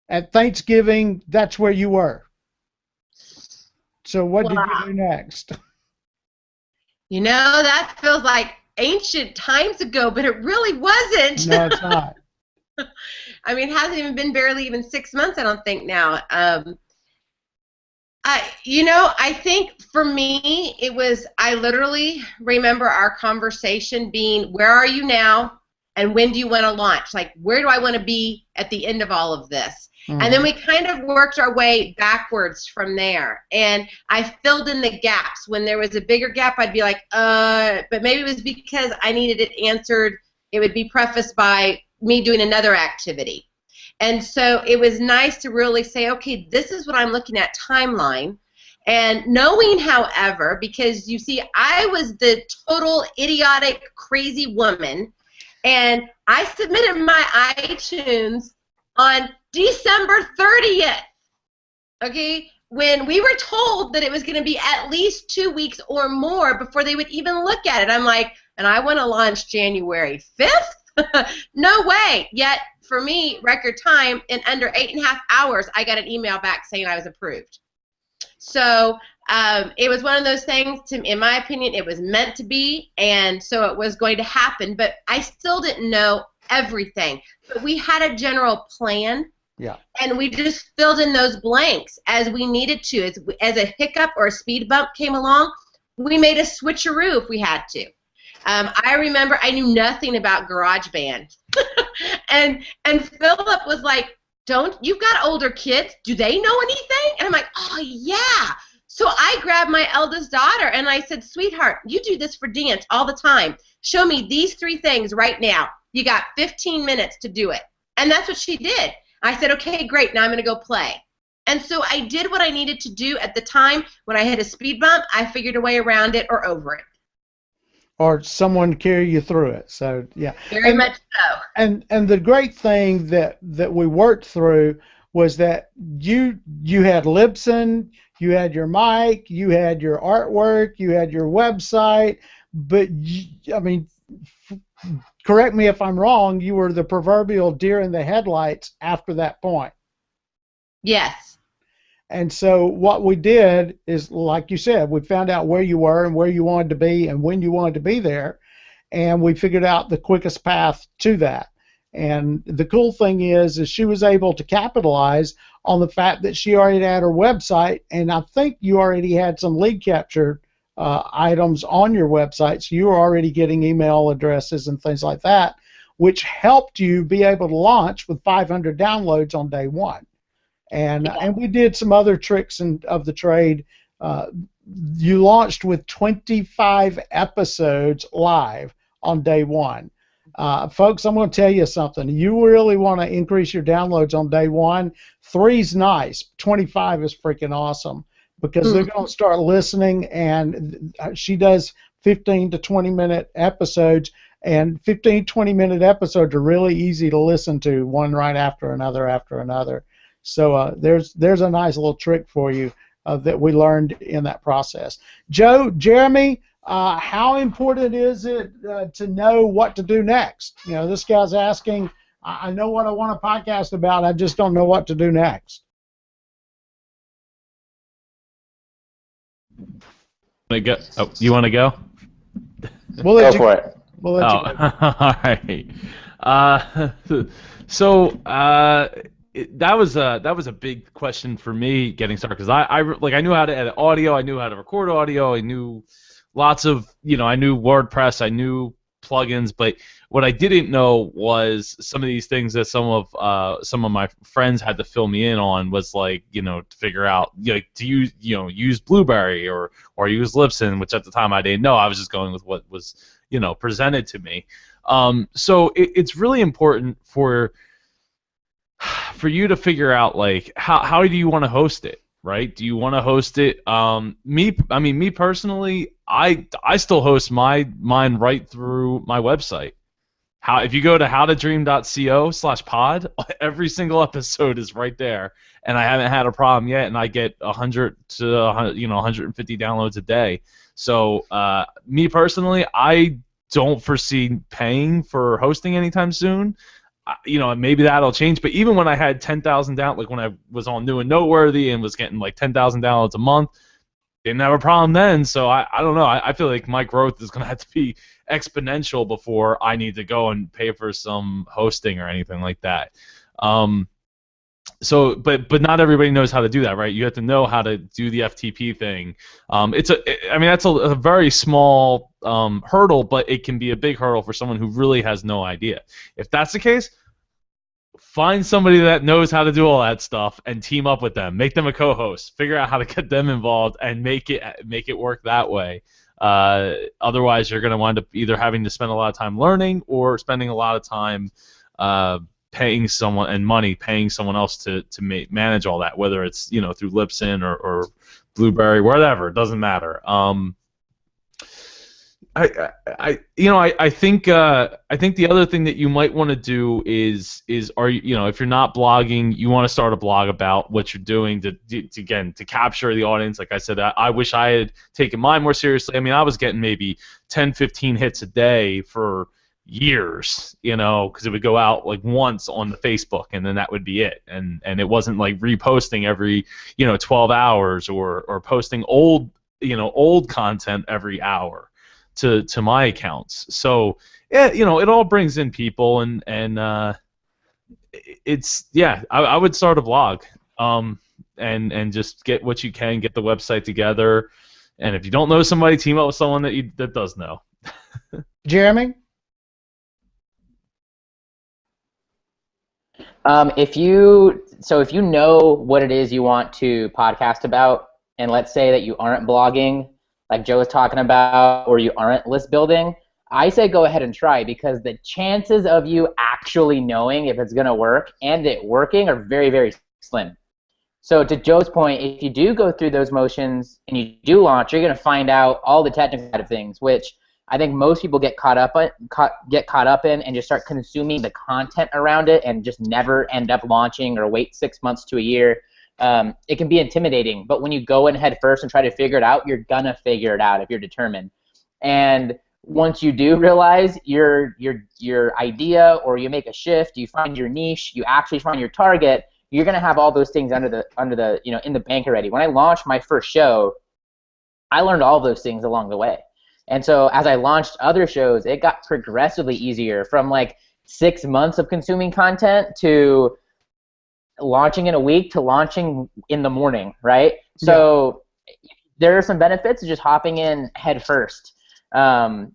at Thanksgiving, that's where you were. So what did you do next? You know, that feels like ancient times ago, but it really wasn't. No, it's not. I mean, it hasn't even been barely even 6 months, I don't think now. I think for me, it was, I literally remember our conversation being, where are you now, and when do you want to launch? Like, where do I want to be at the end of all of this? And then we kind of worked our way backwards from there. And I filled in the gaps. When there was a bigger gap, I'd be like, but maybe it was because I needed it answered. It would be prefaced by me doing another activity. And so it was nice to really say, okay, this is what I'm looking at timeline. And knowing, however, because you see, I was the total idiotic, crazy woman, and I submitted my iTunes on December 30th, okay, when we were told that it was going to be at least 2 weeks or more before they would even look at it. I'm like, and I want to launch January 5th? No way. Yet, for me, record time, in under 8.5 hours, I got an email back saying I was approved. So it was one of those things, in my opinion, it was meant to be, and so it was going to happen, but I still didn't know everything. But we had a general plan. Yeah. And we just filled in those blanks as we needed to. As a hiccup or a speed bump came along, we made a switcheroo if we had to. I remember I knew nothing about GarageBand. and Philip was like, you've got older kids. Do they know anything? And I'm like, oh, yeah. So I grabbed my eldest daughter and I said, sweetheart, you do this for dance all the time. Show me these 3 things right now. You got 15 minutes to do it. And that's what she did. I said, okay, great, now I'm going to go play. And so I did what I needed to do at the time. When I hit a speed bump, I figured a way around it or over it. Or someone carry you through it. So, yeah. Very much so. And the great thing that we worked through was that you had Libsyn, you had your mic, you had your artwork, you had your website, but, correct me if I'm wrong, you were the proverbial deer in the headlights after that point. Yes. And so what we did is, like you said, we found out where you were and where you wanted to be and when you wanted to be there, and we figured out the quickest path to that. And the cool thing is she was able to capitalize on the fact that she already had her website, and I think you already had some lead capture items on your website, so you were already getting email addresses and things like that, which helped you be able to launch with 500 downloads on day one. And we did some other tricks of the trade. You launched with 25 episodes live on day one. Folks, I'm going to tell you something. You really want to increase your downloads on day one. 3's nice. 25 is freaking awesome, because they're going to start listening, and she does 15 to 20-minute episodes, and 15, 20-minute episodes are really easy to listen to, one right after another. So there's a nice little trick for you that we learned in that process. Joe, Jeremy, how important is it to know what to do next? This guy's asking, I know what I want to podcast about, I just don't know what to do next. You want to go? We'll let Go for it. We'll let you go. All right. Uh, so that was a big question for me getting started because I knew how to edit audio, I knew how to record audio, I knew lots of I knew WordPress, I knew plugins, but what I didn't know was some of these things that some of my friends had to fill me in on was like to figure out to use Blueberry or use Libsyn, which at the time I didn't know. I was just going with what was presented to me. So it's really important for you to figure out like how do you want to host it, right? Do you want to host it? Me personally, I still host mine right through my website. If you go to howtodream.co/pod, every single episode is right there, and I haven't had a problem yet, and I get 100 to 150 downloads a day. So me personally, I don't foresee paying for hosting anytime soon. Maybe that'll change. But even when I had 10,000 downloads, like when I was on New and Noteworthy and was getting like 10,000 downloads a month, didn't have a problem then. So I don't know. I feel like my growth is going to have to be exponential before I need to go and pay for some hosting or anything like that. But not everybody knows how to do that, right? You have to know how to do the FTP thing. That's a very small hurdle, but it can be a big hurdle for someone who really has no idea. If that's the case, find somebody that knows how to do all that stuff and team up with them. Make them a co-host. Figure out how to get them involved and make it work that way. Otherwise, you're going to wind up either having to spend a lot of time learning or spending a lot of time paying someone else to manage all that, whether it's through Libsyn or Blueberry, whatever. It doesn't matter. I think the other thing that you might want to do is if you're not blogging, you want to start a blog about what you're doing to capture the audience. Like I said, I wish I had taken mine more seriously. I was getting maybe 10, 15 hits a day for years, because it would go out like once on the Facebook and then that would be it, and it wasn't like reposting every 12 hours or posting old content every hour to my accounts. So yeah, it all brings in people and I would start a blog and just get what you can, get the website together, and if you don't know somebody, team up with someone that does know. Jeremy? If you know what it is you want to podcast about, and let's say that you aren't blogging, like Joe was talking about, or you aren't list building, I say go ahead and try, because the chances of you actually knowing if it's going to work and it working are very, very slim. So to Joe's point, if you do go through those motions and you do launch, you're going to find out all the technical side of things, which I think most people get caught up in and just start consuming the content around it and just never end up launching or wait 6 months to a year. It can be intimidating, but when you go in head first and try to figure it out, you're gonna figure it out if you're determined. And once you do realize your idea, or you make a shift, you find your niche, you actually find your target, you're gonna have all those things under the in the bank already. When I launched my first show, I learned all of those things along the way. And so as I launched other shows, it got progressively easier, from like 6 months of consuming content to launching in a week to launching in the morning, right? Yeah. So there are some benefits to just hopping in head first and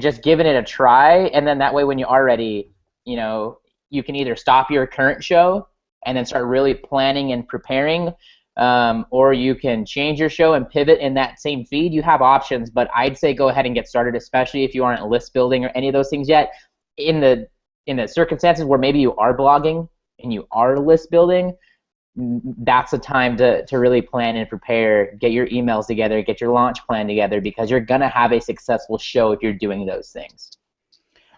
just giving it a try. And then that way when you are ready, you can either stop your current show and then start really planning and preparing, or you can change your show and pivot in that same feed. You have options, but I'd say go ahead and get started, especially if you aren't list building or any of those things yet. In the circumstances where maybe you are blogging and you are list building, that's the time to really plan and prepare, get your emails together, get your launch plan together, because you're going to have a successful show if you're doing those things.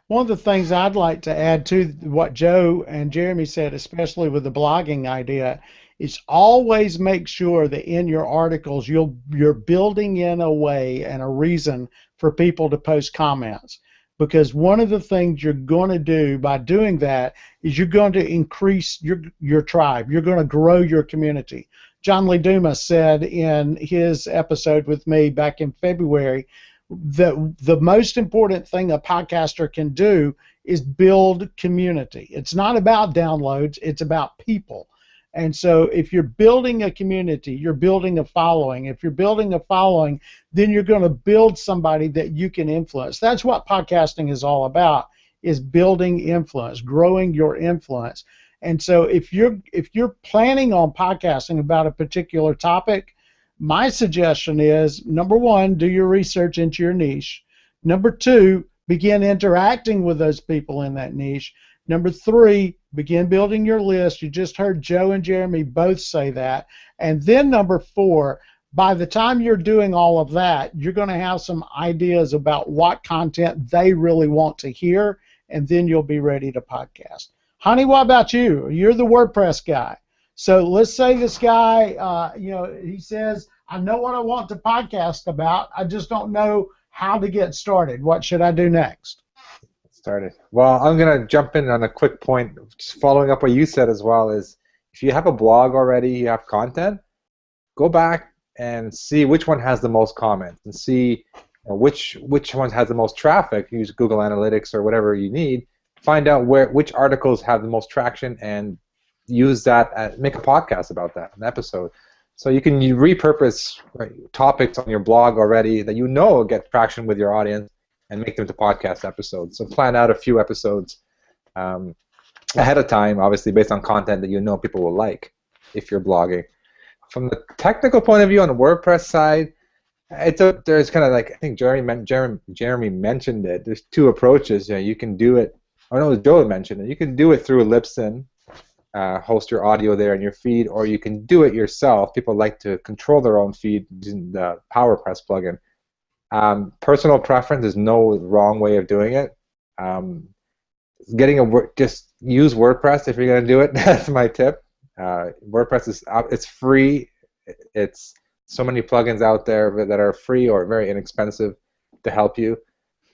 One of the things I'd like to add to what Joe and Jeremy said, especially with the blogging idea, is always make sure that in your articles you're building in a way and a reason for people to post comments. Because one of the things you're going to do by doing that is you're going to increase your tribe. You're going to grow your community. John Lee Dumas said in his episode with me back in February, the most important thing a podcaster can do is build community. It's not about downloads, it's about people. And so if you're building a community, you're building a following. If you're building a following, then you're going to build somebody that you can influence. That's what podcasting is all about, is building influence, growing your influence. And so if you're planning on podcasting about a particular topic, my suggestion is, number one, do your research into your niche. Number two, begin interacting with those people in that niche. Number three, begin building your list. You just heard Joe and Jeremy both say that. And then number four, by the time you're doing all of that, you're going to have some ideas about what content they really want to hear, and then you'll be ready to podcast. Honey, what about you? You're the WordPress guy. So let's say this guy, he says, I know what I want to podcast about. I just don't know how to get started. What should I do next? Started. Well, I'm going to jump in on a quick point, just following up what you said as well, is if you have a blog already, you have content, go back and see which one has the most comments and see which one has the most traffic. Use Google Analytics or whatever you need. Find out which articles have the most traction and use that, make a podcast about that, an episode. So you can repurpose topics on your blog already that you know will get traction with your audience and make them to podcast episodes. So plan out a few episodes ahead of time, obviously based on content that you know people will like if you're blogging. From the technical point of view on the WordPress side, there's kind of like, I think Jeremy mentioned it. There's two approaches. You can do it. I know Joe mentioned it. You can do it through Libsyn, host your audio there in your feed, or you can do it yourself. People like to control their own feed using the PowerPress plugin. Personal preference is no wrong way of doing it. Just use WordPress if you're going to do it. That's my tip. WordPress it's free. It's so many plugins out there that are free or very inexpensive to help you,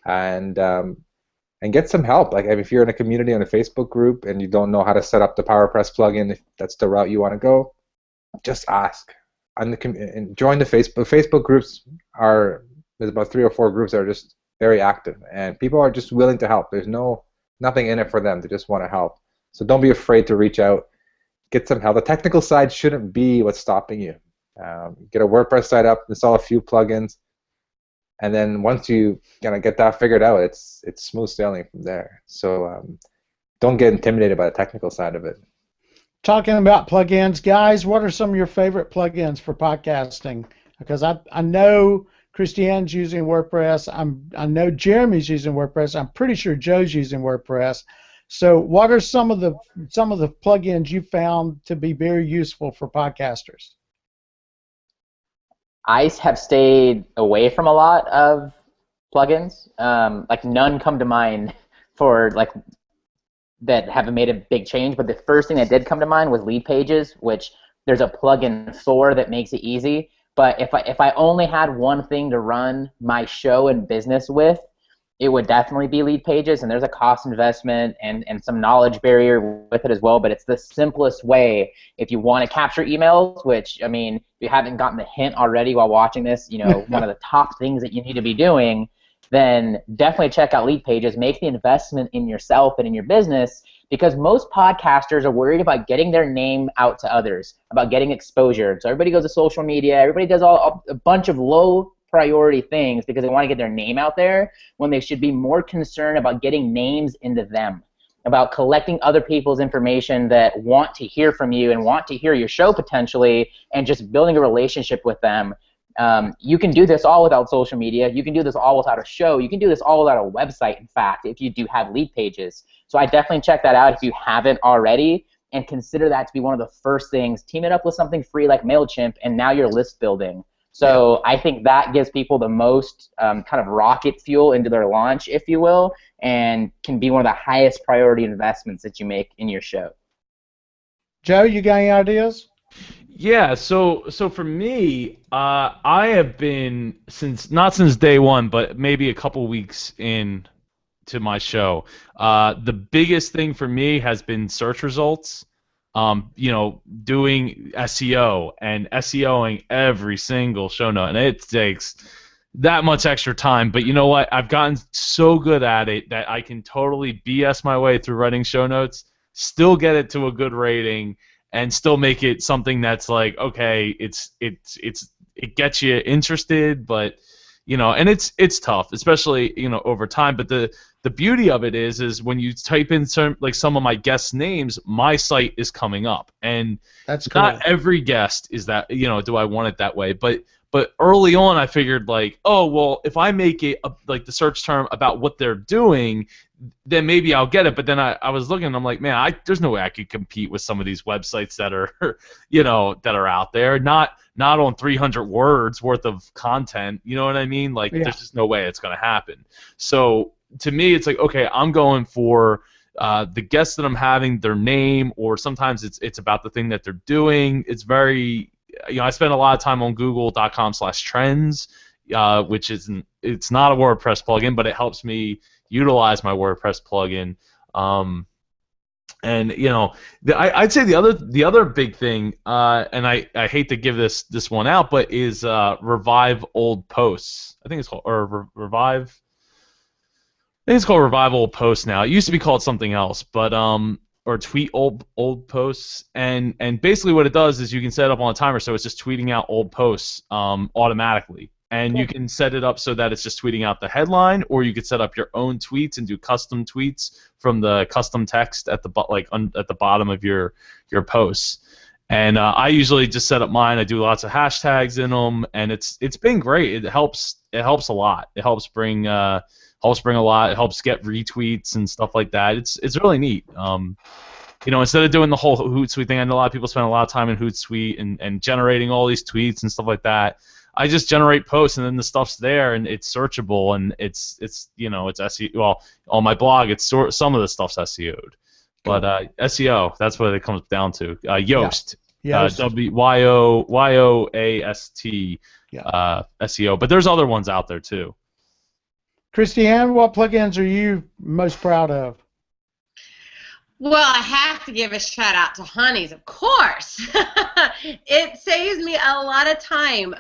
and get some help. Like if you're in a community on a Facebook group and you don't know how to set up the PowerPress plugin, if that's the route you want to go, just ask. And join the Facebook. Facebook groups there's about 3 or 4 groups that are just very active, and people are just willing to help. There's nothing in it for them. They just want to help. So don't be afraid to reach out. Get some help. The technical side shouldn't be what's stopping you. Get a WordPress site up, install a few plugins, and then once you get that figured out, it's smooth sailing from there. So don't get intimidated by the technical side of it. Talking about plugins, guys, what are some of your favorite plugins for podcasting? Because I know Kristianne's using WordPress. I know Jeremy's using WordPress. I'm pretty sure Joe's using WordPress. So what are some of the plugins you found to be very useful for podcasters? I have stayed away from a lot of plugins. Like none come to mind for that haven't made a big change. But the first thing that did come to mind was Lead Pages, which there's a plugin for that makes it easy. But if I only had one thing to run my show and business with, it would definitely be Lead Pages, and there's a cost investment and some knowledge barrier with it as well, but it's the simplest way if you want to capture emails, which, I mean, if you haven't gotten the hint already while watching this, one of the top things that you need to be doing, then definitely check out Lead Pages. Make the investment in yourself and in your business, because most podcasters are worried about getting their name out to others, about getting exposure. So everybody goes to social media, everybody does a bunch of low priority things because they want to get their name out there, when they should be more concerned about getting names into them, about collecting other people's information that want to hear from you and want to hear your show potentially, and just building a relationship with them. You can do this all without social media. You can do this all without a show. You can do this all without a website, in fact, if you do have Lead Pages. So I definitely check that out if you haven't already, and consider that to be one of the first things. Team it up with something free like MailChimp, and now you're list building. So I think that gives people the most kind of rocket fuel into their launch, if you will, and can be one of the highest priority investments that you make in your show. Joe, you got any ideas? Yeah, so for me, I have been not since day one, but maybe a couple weeks in to my show. The biggest thing for me has been search results. Doing SEO and SEOing every single show note, and it takes that much extra time. But you know what? I've gotten so good at it that I can totally BS my way through writing show notes, still get it to a good rating, and still make it something that's like, okay, it gets you interested, but and it's tough, especially over time. But the beauty of it is when you type in some of my guest names, my site is coming up, and That's cool. not every guest is that, do I want it that way, but early on I figured like, oh well, if I make it like the search term about what they're doing, then maybe I'll get it. But then I was looking and I'm like, man, there's no way I could compete with some of these websites that are that are out there, not on 300 words worth of content, you know what I mean? Like, Yeah. there's just no way it's going to happen. So to me, it's like, okay, I'm going for the guests that I'm having, their name, or sometimes it's about the thing that they're doing. It's very, I spend a lot of time on google.com/trends, which it's not a WordPress plugin, but it helps me utilize my WordPress plugin. And I'd say the other big thing, and I hate to give this one out, but is revive old posts. I think it's called revive. I think it's called Revive Old Posts now. It used to be called something else, but or tweet old posts, and basically what it does is you can set it up on a timer, so it's just tweeting out old posts automatically, and you can set it up so that it's just tweeting out the headline, or you could set up your own tweets and do custom tweets from the custom text at the at the bottom of your posts. And I usually just set up mine. I do lots of hashtags in them, and it's been great. It helps a lot. It helps bring a lot. It helps get retweets and stuff like that. It's really neat. Instead of doing the whole Hootsuite thing, I know a lot of people spend a lot of time in Hootsuite and generating all these tweets and stuff like that. I just generate posts, and then the stuff's there, and it's searchable, and it's SEO. Well, on my blog, some of the stuff's SEO'd, but SEO, that's what it comes down to. Yoast, Yoast. Yoast, SEO, but there's other ones out there too. Kristianne, what plugins are you most proud of? Well, I have to give a shout out to Hani's, of course. It saves me a lot of time.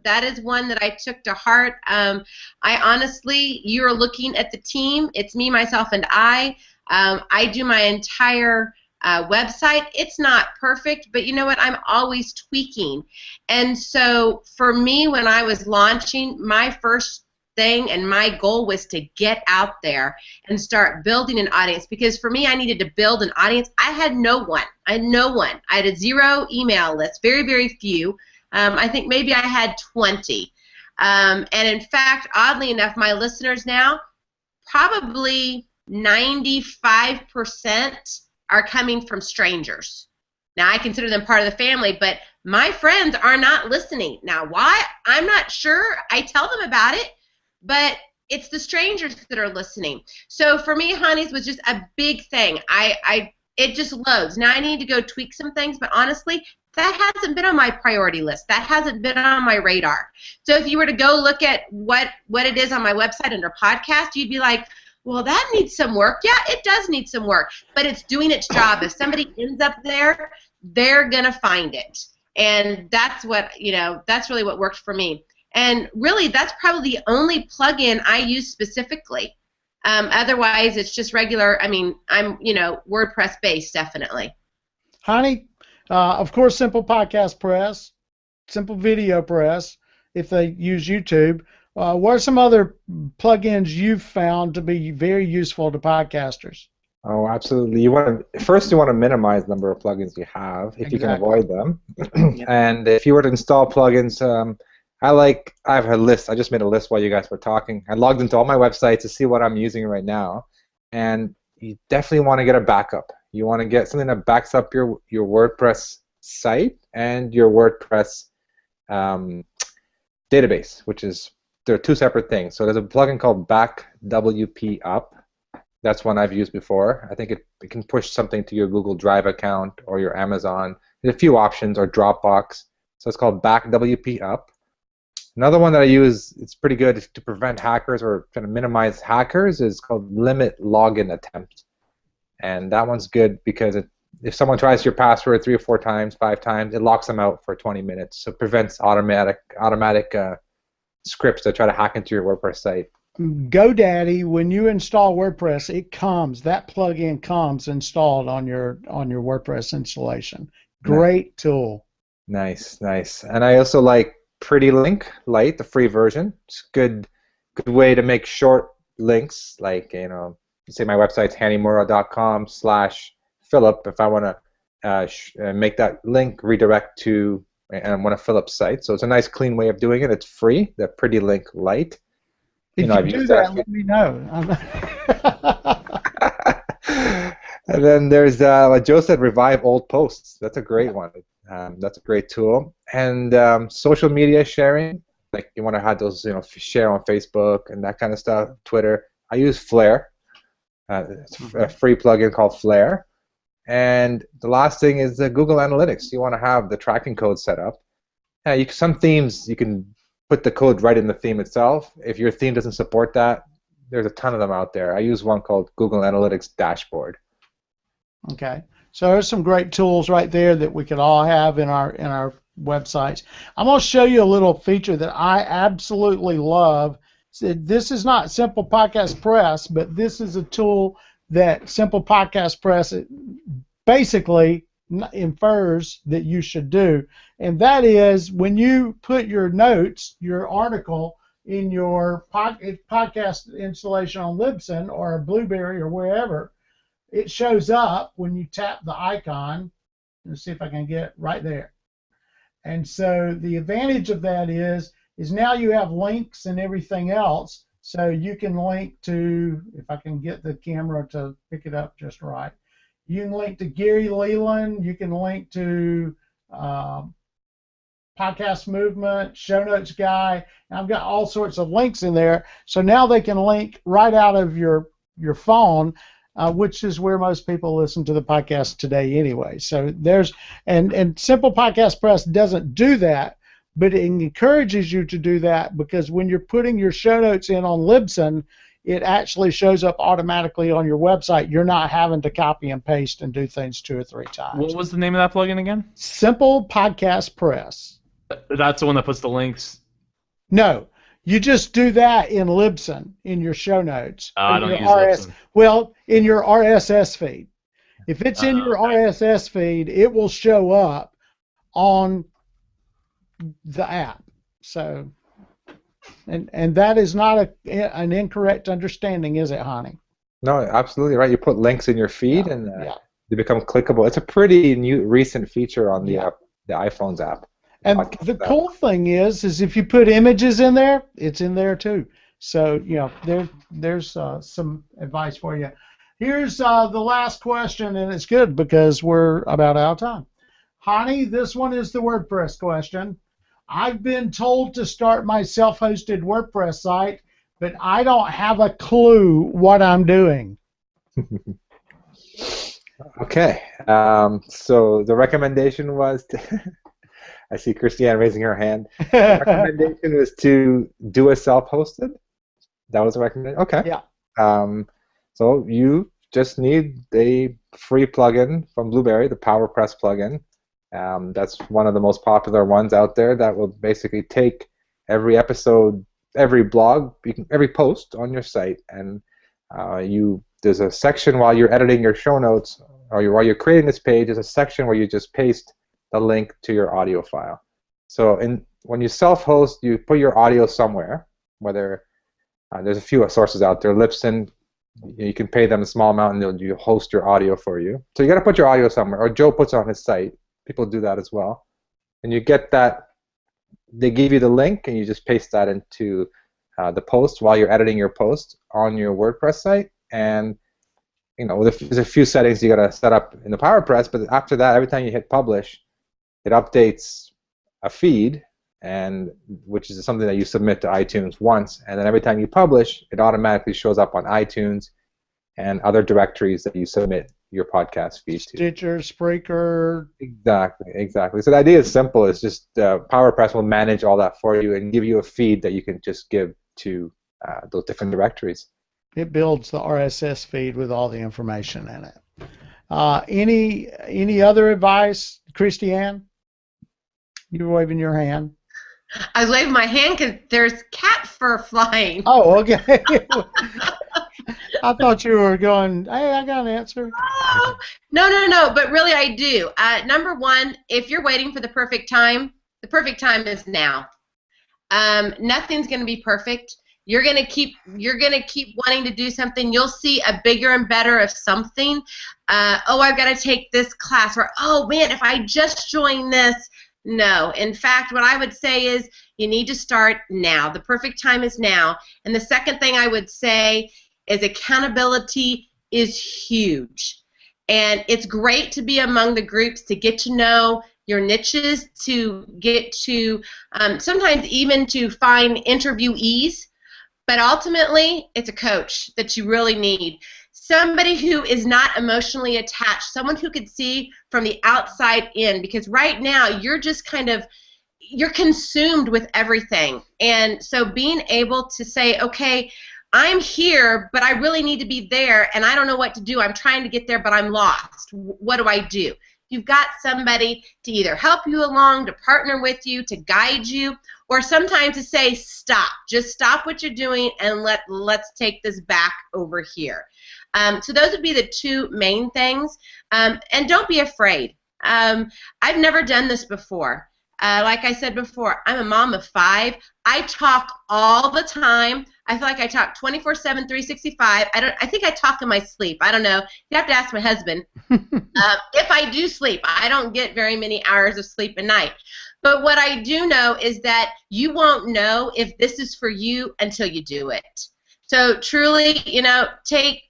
That is one that I took to heart. I honestly, you're looking at the team. It's me, myself, and I. I do my entire website. It's not perfect, but you know what? I'm always tweaking. And so for me, when I was launching, my first thing and my goal was to get out there and start building an audience, because for me, I needed to build an audience. I had no one. I had a zero email list, very, very few. I think maybe I had 20. And in fact, oddly enough, my listeners now, probably 95% are coming from strangers. Now, I consider them part of the family, but my friends are not listening. Now, why? I'm not sure. I tell them about it, but it's the strangers that are listening. So for me, Hani's was just a big thing. It just loads. Now I need to go tweak some things, but honestly, that hasn't been on my priority list. That hasn't been on my radar. So if you were to go look at what it is on my website under podcast, you'd be like, well, that needs some work. Yeah, it does need some work, but it's doing its job. If somebody ends up there, they're going to find it. And that's that's really what worked for me. And really, that's probably the only plugin I use specifically. Otherwise, it's just regular. I mean, I'm WordPress based, definitely. Hani, of course, Simple Podcast Press, Simple Video Press, if they use YouTube. What are some other plugins you've found to be very useful to podcasters? Oh, absolutely. You want to minimize the number of plugins you have if you can avoid them. And if you were to install plugins, I have a list. I just made a list while you guys were talking. I logged into all my websites to see what I'm using right now, and you definitely want to get a backup. You want to get something that backs up your WordPress site and your WordPress database, they're two separate things. So there's a plugin called BackWP Up. That's one I've used before. I think it can push something to your Google Drive account or your Amazon. There's a few options, or Dropbox. So it's called BackWP Up. Another one that I use, it's pretty good to prevent hackers or kind of minimize hackers, is called Limit Login Attempt. And that one's good because if someone tries your password 3 or 4 times, 5 times, it locks them out for 20 minutes. So it prevents automatic scripts that try to hack into your WordPress site. GoDaddy, when you install WordPress, that plugin comes installed on your WordPress installation. Great tool. Nice. And I also like Pretty Link Lite, the free version. It's a good way to make short links, like, say my website's hanimoura.com/Philip. If I want to make that link redirect to one of Philip's sites, so it's a nice, clean way of doing it. It's free. The Pretty Link Lite. If you do that, let me know. And then there's, like Joe said, Revive Old Posts. That's a great one. That's a great tool. And social media sharing, like you want to have those, share on Facebook and that kind of stuff, Twitter. I use Flare. It's a free plugin called Flare. And the last thing is the Google Analytics. You want to have the tracking code set up. Some themes, you can put the code right in the theme itself. If your theme doesn't support that, there's a ton of them out there. I use one called Google Analytics Dashboard. Okay, so there's some great tools right there that we could all have in our websites. I'm going to show you a little feature that I absolutely love. This is not Simple Podcast Press, but this is a tool that Simple Podcast Press basically infers that you should do, and that is when you put your notes, your article, in your podcast installation on Libsyn or Blueberry or wherever, it shows up when you tap the icon. Let's see if I can get it right there. And so the advantage of that is now you have links and everything else, so you can link to, if I can get the camera to pick it up just right, you can link to Gary Leland, you can link to Podcast Movement, Show Notes Guy, and I've got all sorts of links in there, so now they can link right out of your phone, which is where most people listen to the podcast today anyway. So there's, and Simple Podcast Press doesn't do that, but it encourages you to do that, because when you're putting your show notes in on Libsyn, it actually shows up automatically on your website. You're not having to copy and paste and do things 2 or 3 times. What was the name of that plugin again? Simple Podcast Press. That's the one that puts the links? No. You just do that in Libsyn, in your show notes. I don't use Libsyn. Well, in your RSS feed. If it's in your RSS feed, it will show up on the app. So, and that is not an incorrect understanding, is it, Hani? No, absolutely right. You put links in your feed, and they become clickable. It's a pretty new, recent feature on the iPhone's app. And the cool thing is if you put images in there, it's in there too. So, there's some advice for you. Here's the last question, and it's good because we're about out of time. Hani, this one is the WordPress question. I've been told to start my self-hosted WordPress site, but I don't have a clue what I'm doing. Okay. So the recommendation was I see Kristianne raising her hand. The recommendation was to do a self-hosted. That was a recommendation? Okay. Yeah. So you just need a free plugin from Blueberry, the PowerPress plugin. That's one of the most popular ones out there that will basically take every episode, every blog, every post on your site, and there's a section while you're editing your show notes, or while you're creating this page, there's a section where you just paste the link to your audio file. So when you self-host, you put your audio somewhere, whether there's a few sources out there. Libsyn, you can pay them a small amount and they'll host your audio for you. So you got to put your audio somewhere, or Joe puts it on his site. People do that as well. And you get that, they give you the link, and you just paste that into the post while you're editing your post on your WordPress site. And there's a few settings you got to set up in the PowerPress, but after that, every time you hit publish, it updates a feed, and which is something that you submit to iTunes once, and then every time you publish, it automatically shows up on iTunes and other directories that you submit your podcast feed to. Stitcher, Spreaker. Exactly. So the idea is simple. It's just PowerPress will manage all that for you and give you a feed that you can just give to those different directories. It builds the RSS feed with all the information in it. Any other advice, Kristianne? You're waving your hand. I was waving my hand because there's cat fur flying. Oh, okay. I thought you were going, hey, I got an answer. Oh, no, but really I do. Number one, if you're waiting for the perfect time is now. Nothing's going to be perfect. You're gonna keep wanting to do something. You'll see a bigger and better of something. Oh, I've got to take this class, or oh man, if I just join this. No. In fact, what I would say is you need to start now. The perfect time is now. And the second thing I would say is accountability is huge. And it's great to be among the groups, to get to know your niches, to get to sometimes even to find interviewees. But ultimately, it's a coach that you really need. Somebody who is not emotionally attached, someone who could see from the outside in, because right now you're just you're consumed with everything. And so being able to say, okay, I'm here, but I really need to be there, and I don't know what to do. I'm trying to get there, but I'm lost. What do I do? You've got somebody to either help you along, to partner with you, to guide you, or sometimes to say, stop. Just stop what you're doing and let's take this back over here. So those would be the two main things. And don't be afraid. I've never done this before. Like I said before, I'm a mom of 5. I talk all the time. I feel like I talk 24/7, 365. I think I talk in my sleep. I don't know. You have to ask my husband. If I do sleep, I don't get very many hours of sleep a night. But what I do know is that you won't know if this is for you until you do it. So truly,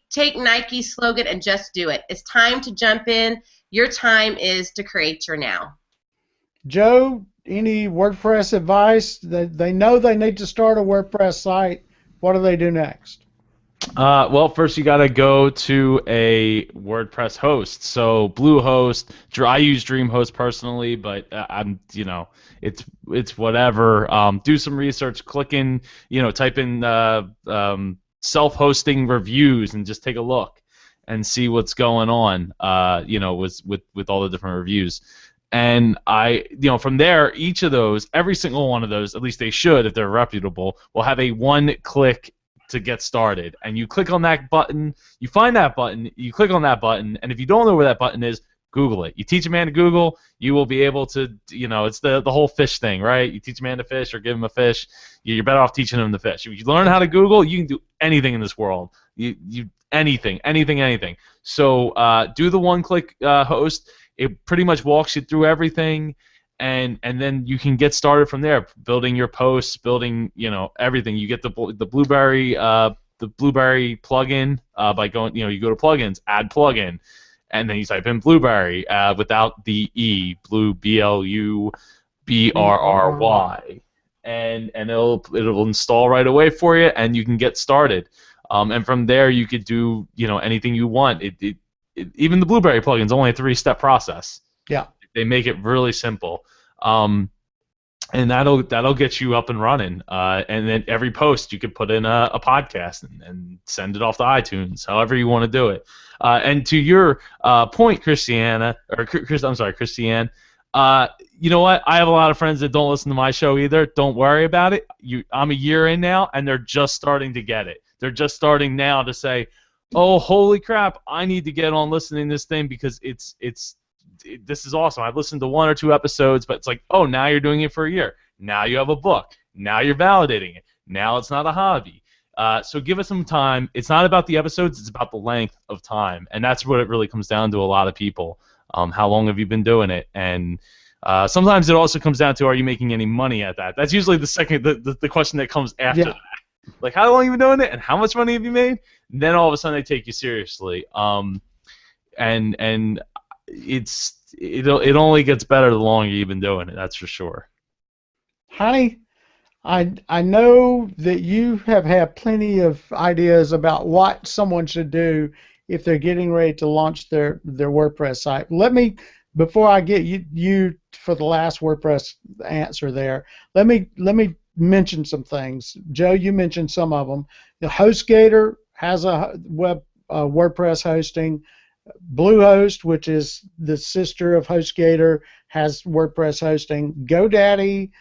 take Nike's slogan and just do it. It's time to jump in. Your time is to create your now. Joe, any WordPress advice? They know they need to start a WordPress site. What do they do next? Well, first you got to go to a WordPress host. So Bluehost, I use DreamHost personally, but it's whatever. Do some research, type in self-hosting reviews and just take a look and see what's going on. With all the different reviews. And from there, each of those, every single one of those, at least they should if they're reputable, will have a one-click to get started. And you click on that button, you find that button, you click on that button, and if you don't know where that button is, Google it. You teach a man to Google, you will be able to, it's the whole fish thing, right? You teach a man to fish or give him a fish, you're better off teaching him to fish. If you learn how to Google, you can do anything in this world. Anything. So do the one-click host. It pretty much walks you through everything, and then you can get started from there, building your posts, building everything. You get the Blueberry plugin by going, you go to plugins, add plugin, and then you type in Blueberry without the E, Blue, BLUBRRY, and it'll install right away for you, and you can get started. And from there you could do anything you want. Even the Blueberry plugin's only a 3-step process. Yeah. They make it really simple. And that'll get you up and running. And then every post you could put in a podcast and send it off to iTunes, however you want to do it. And to your point, Kristianne, you know what? I have a lot of friends that don't listen to my show either. Don't worry about it. I'm a year in now, and they're just starting to get it. They're just starting now to say, oh, holy crap, I need to get on listening to this thing because this is awesome. I've listened to 1 or 2 episodes, but it's like, oh, now you're doing it for a year. Now you have a book. Now you're validating it. Now it's not a hobby. So give us some time. It's not about the episodes. It's about the length of time, and that's what it really comes down to a lot of people. How long have you been doing it? And sometimes it also comes down to, are you making any money at that? That's usually the question that comes after that. Like, how long have you been doing it, and how much money have you made? And then all of a sudden they take you seriously. And it only gets better the longer you've been doing it. That's for sure. Hani, I know that you have had plenty of ideas about what someone should do if they're getting ready to launch their WordPress site. Before I get you for the last WordPress answer there, let me mention some things. Joe, you mentioned some of them. The HostGator has a WordPress hosting. Bluehost, which is the sister of HostGator, has WordPress hosting. GoDaddy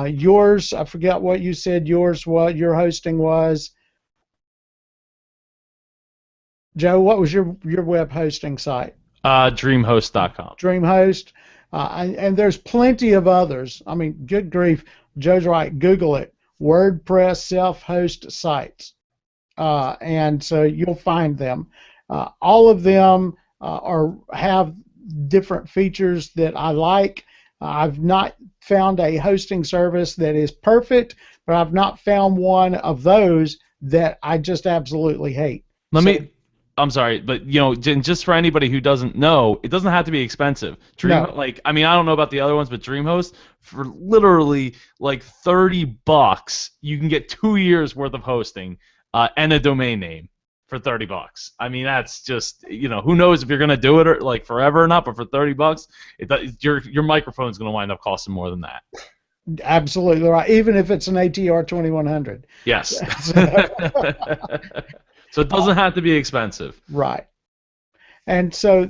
Yours, I forgot what you said. Yours, what your hosting was. Joe, what was your web hosting site? Dreamhost.com. DreamHost. And there's plenty of others. I mean, good grief. Joe's right. Google it. WordPress self-host sites. And so you'll find them. All of them have different features that I like. I've not found a hosting service that is perfect, but I've not found one of those that I just absolutely hate. I'm sorry, but just for anybody who doesn't know, it doesn't have to be expensive. No. I don't know about the other ones, but DreamHost, for literally like $30, you can get 2 years worth of hosting and a domain name for $30. I mean, that's just, who knows if you're gonna do it or like forever or not, but for $30, your microphone's gonna wind up costing more than that. Absolutely right. Even if it's an ATR 2100. Yes. So it doesn't have to be expensive. Right. And so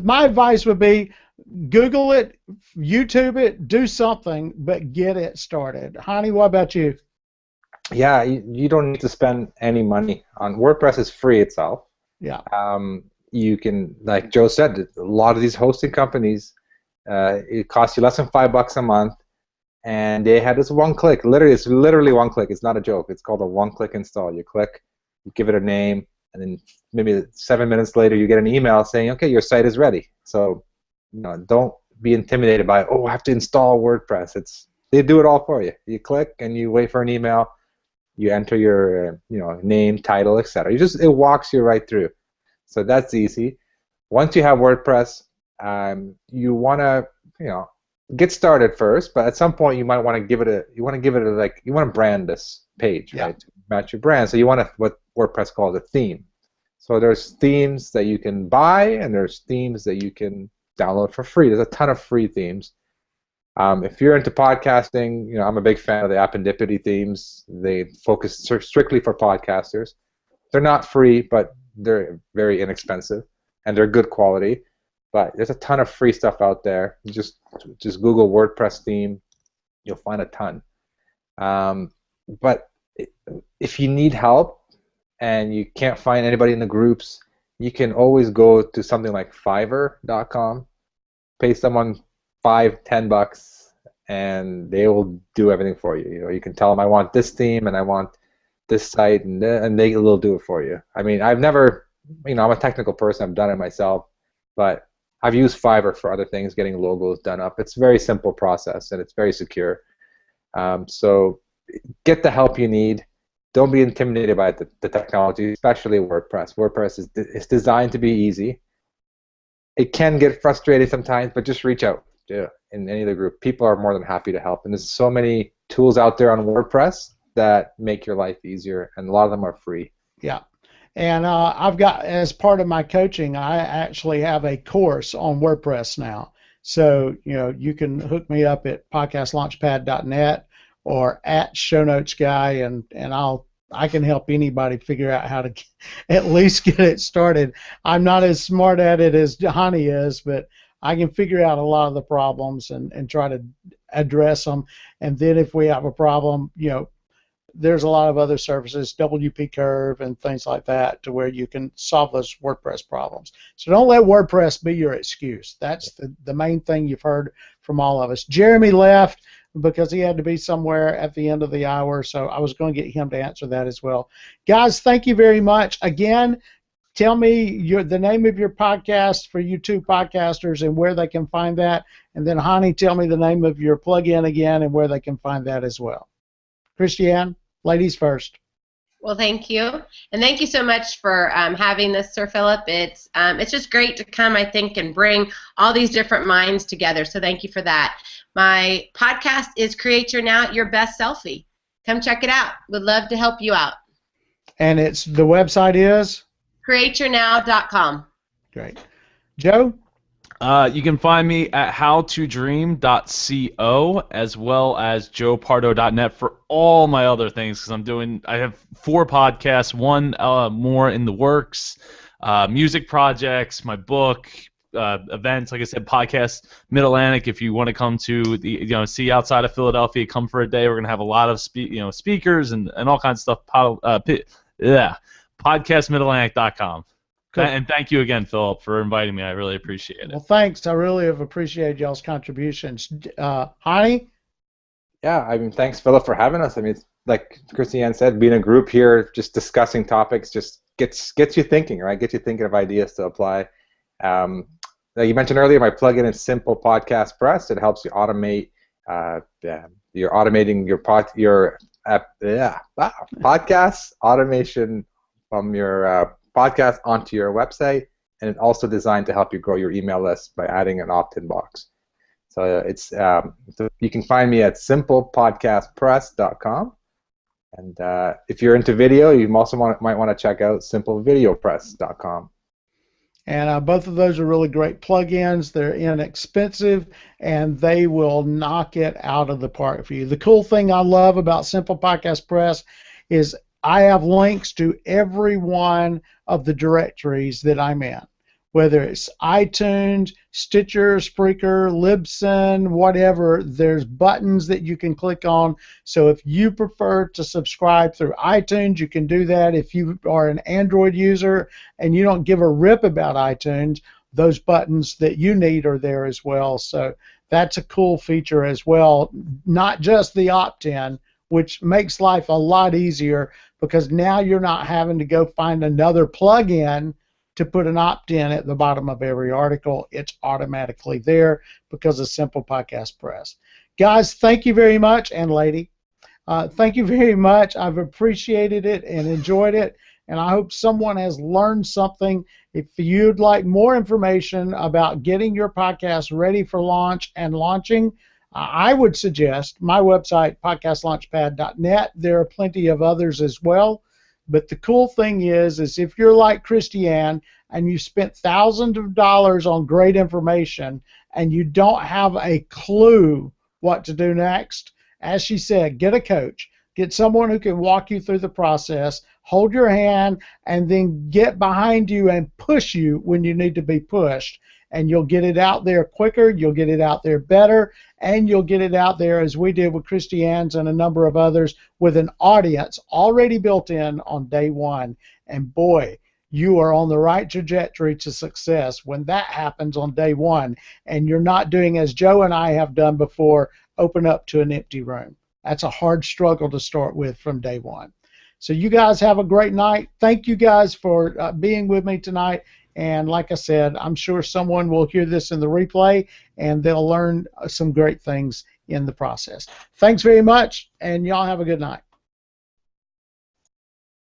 my advice would be Google it, YouTube it, do something, but get it started. Hani, what about you? Yeah, you don't need to spend any money on WordPress. Is free itself. Yeah. You can, like Joe said, a lot of these hosting companies, it costs you less than $5 a month, and they had this one click. Literally, it's literally one click. It's not a joke. It's called a one-click install. You click, you give it a name, and then maybe 7 minutes later, you get an email saying, "Okay, your site is ready." So, don't be intimidated by, "Oh, I have to install WordPress." They do it all for you. You click and you wait for an email. You enter your name, title, etc. It walks you right through. So that's easy. Once you have WordPress, you want to get started first, but at some point you might want to give it you want to brand this page, right? To match your brand. So you want what WordPress calls a theme. So there's themes that you can buy, and there's themes that you can download for free. There's a ton of free themes. If you're into podcasting, I'm a big fan of the Appendipity themes. They focus strictly for podcasters. They're not free, but they're very inexpensive, and they're good quality. But there's a ton of free stuff out there. Just Google WordPress theme, you'll find a ton. But if you need help and you can't find anybody in the groups, you can always go to something like Fiverr.com, pay someone $5-10, and they will do everything for you. You can tell them, "I want this theme and I want this site," and they will do it for you. I mean, I've never, I'm a technical person. I've done it myself, but I've used Fiverr for other things, getting logos done up. It's a very simple process, and it's very secure. So get the help you need. Don't be intimidated by the technology, especially WordPress. WordPress is designed to be easy. It can get frustrating sometimes, but just reach out in any of the group. People are more than happy to help. And there's so many tools out there on WordPress that make your life easier, and a lot of them are free. Yeah. And I've got, as part of my coaching, I actually have a course on WordPress now. So, you can hook me up at podcastlaunchpad.net or at ShowNotesGuy, and I can help anybody figure out how to at least get it started. I'm not as smart at it as Hani is, but I can figure out a lot of the problems and try to address them. And then if we have a problem, there's a lot of other services, WP Curve and things like that, to where you can solve those WordPress problems. So don't let WordPress be your excuse. That's the main thing you've heard from all of us. Jeremy left because he had to be somewhere at the end of the hour, so I was going to get him to answer that as well. Guys, thank you very much. Again, tell me the name of your podcast for you two podcasters and where they can find that. And then, Hani, tell me the name of your plugin again and where they can find that as well. Kristianne, ladies first. Well, thank you. And thank you so much for having this, Sir Philip. It's just great to come, I think, and bring all these different minds together. So thank you for that. My podcast is Create Your Best Selfie. Come check it out. Would love to help you out. And the website is? CreateYourNow.com. Great. Joe? You can find me at howtodream.co as well as joepardo.net for all my other things, because I have 4 podcasts, one more in the works, music projects, my book, events. Like I said, podcast Mid-Atlantic. If you want to come to the see outside of Philadelphia, come for a day. We're gonna have a lot of speakers and all kinds of stuff. Podcastmidatlantic.com. Cool. And thank you again, Philip, for inviting me. I really appreciate it. Well, thanks. I really have appreciated y'all's contributions. Hani? Yeah, I mean, thanks, Philip, for having us. I mean, like Kristianne said, being a group here, just discussing topics, just gets you thinking, right? Gets you thinking of ideas to apply. Like you mentioned earlier, my plugin is Simple Podcast Press. It helps you automate. You're automating your podcast automation from your podcast onto your website, and it's also designed to help you grow your email list by adding an opt-in box. So so you can find me at simplepodcastpress.com. And if you're into video, you also might want to check out simplevideopress.com. And both of those are really great plugins. They're inexpensive, and they will knock it out of the park for you. The cool thing I love about Simple Podcast Press is I have links to every one of the directories that I'm in, whether it's iTunes, Stitcher, Spreaker, Libsyn, whatever. There's buttons that you can click on. So if you prefer to subscribe through iTunes, you can do that. If you are an Android user and you don't give a rip about iTunes, those buttons that you need are there as well. So that's a cool feature as well, not just the opt-in, which makes life a lot easier because now you're not having to go find another plug-in to put an opt-in at the bottom of every article. It's automatically there because of Simple Podcast Press. Guys, thank you very much, and lady, thank you very much. I've appreciated it and enjoyed it, and I hope someone has learned something. If you'd like more information about getting your podcast ready for launch and launching, I would suggest my website, podcastlaunchpad.net. There are plenty of others as well. But the cool thing is if you're like Kristianne and you spent thousands of dollars on great information and you don't have a clue what to do next, as she said, get a coach. Get someone who can walk you through the process, hold your hand, and then get behind you and push you when you need to be pushed. And you'll get it out there quicker, you'll get it out there better, and you'll get it out there, as we did with Kristianne's and a number of others, with an audience already built in on day one. And boy, you are on the right trajectory to success when that happens on day one, and you're not doing as Joe and I have done before, open up to an empty room. That's a hard struggle to start with from day one. So you guys have a great night. Thank you guys for being with me tonight. And like I said, I'm sure someone will hear this in the replay and they'll learn some great things in the process. Thanks very much, and y'all have a good night.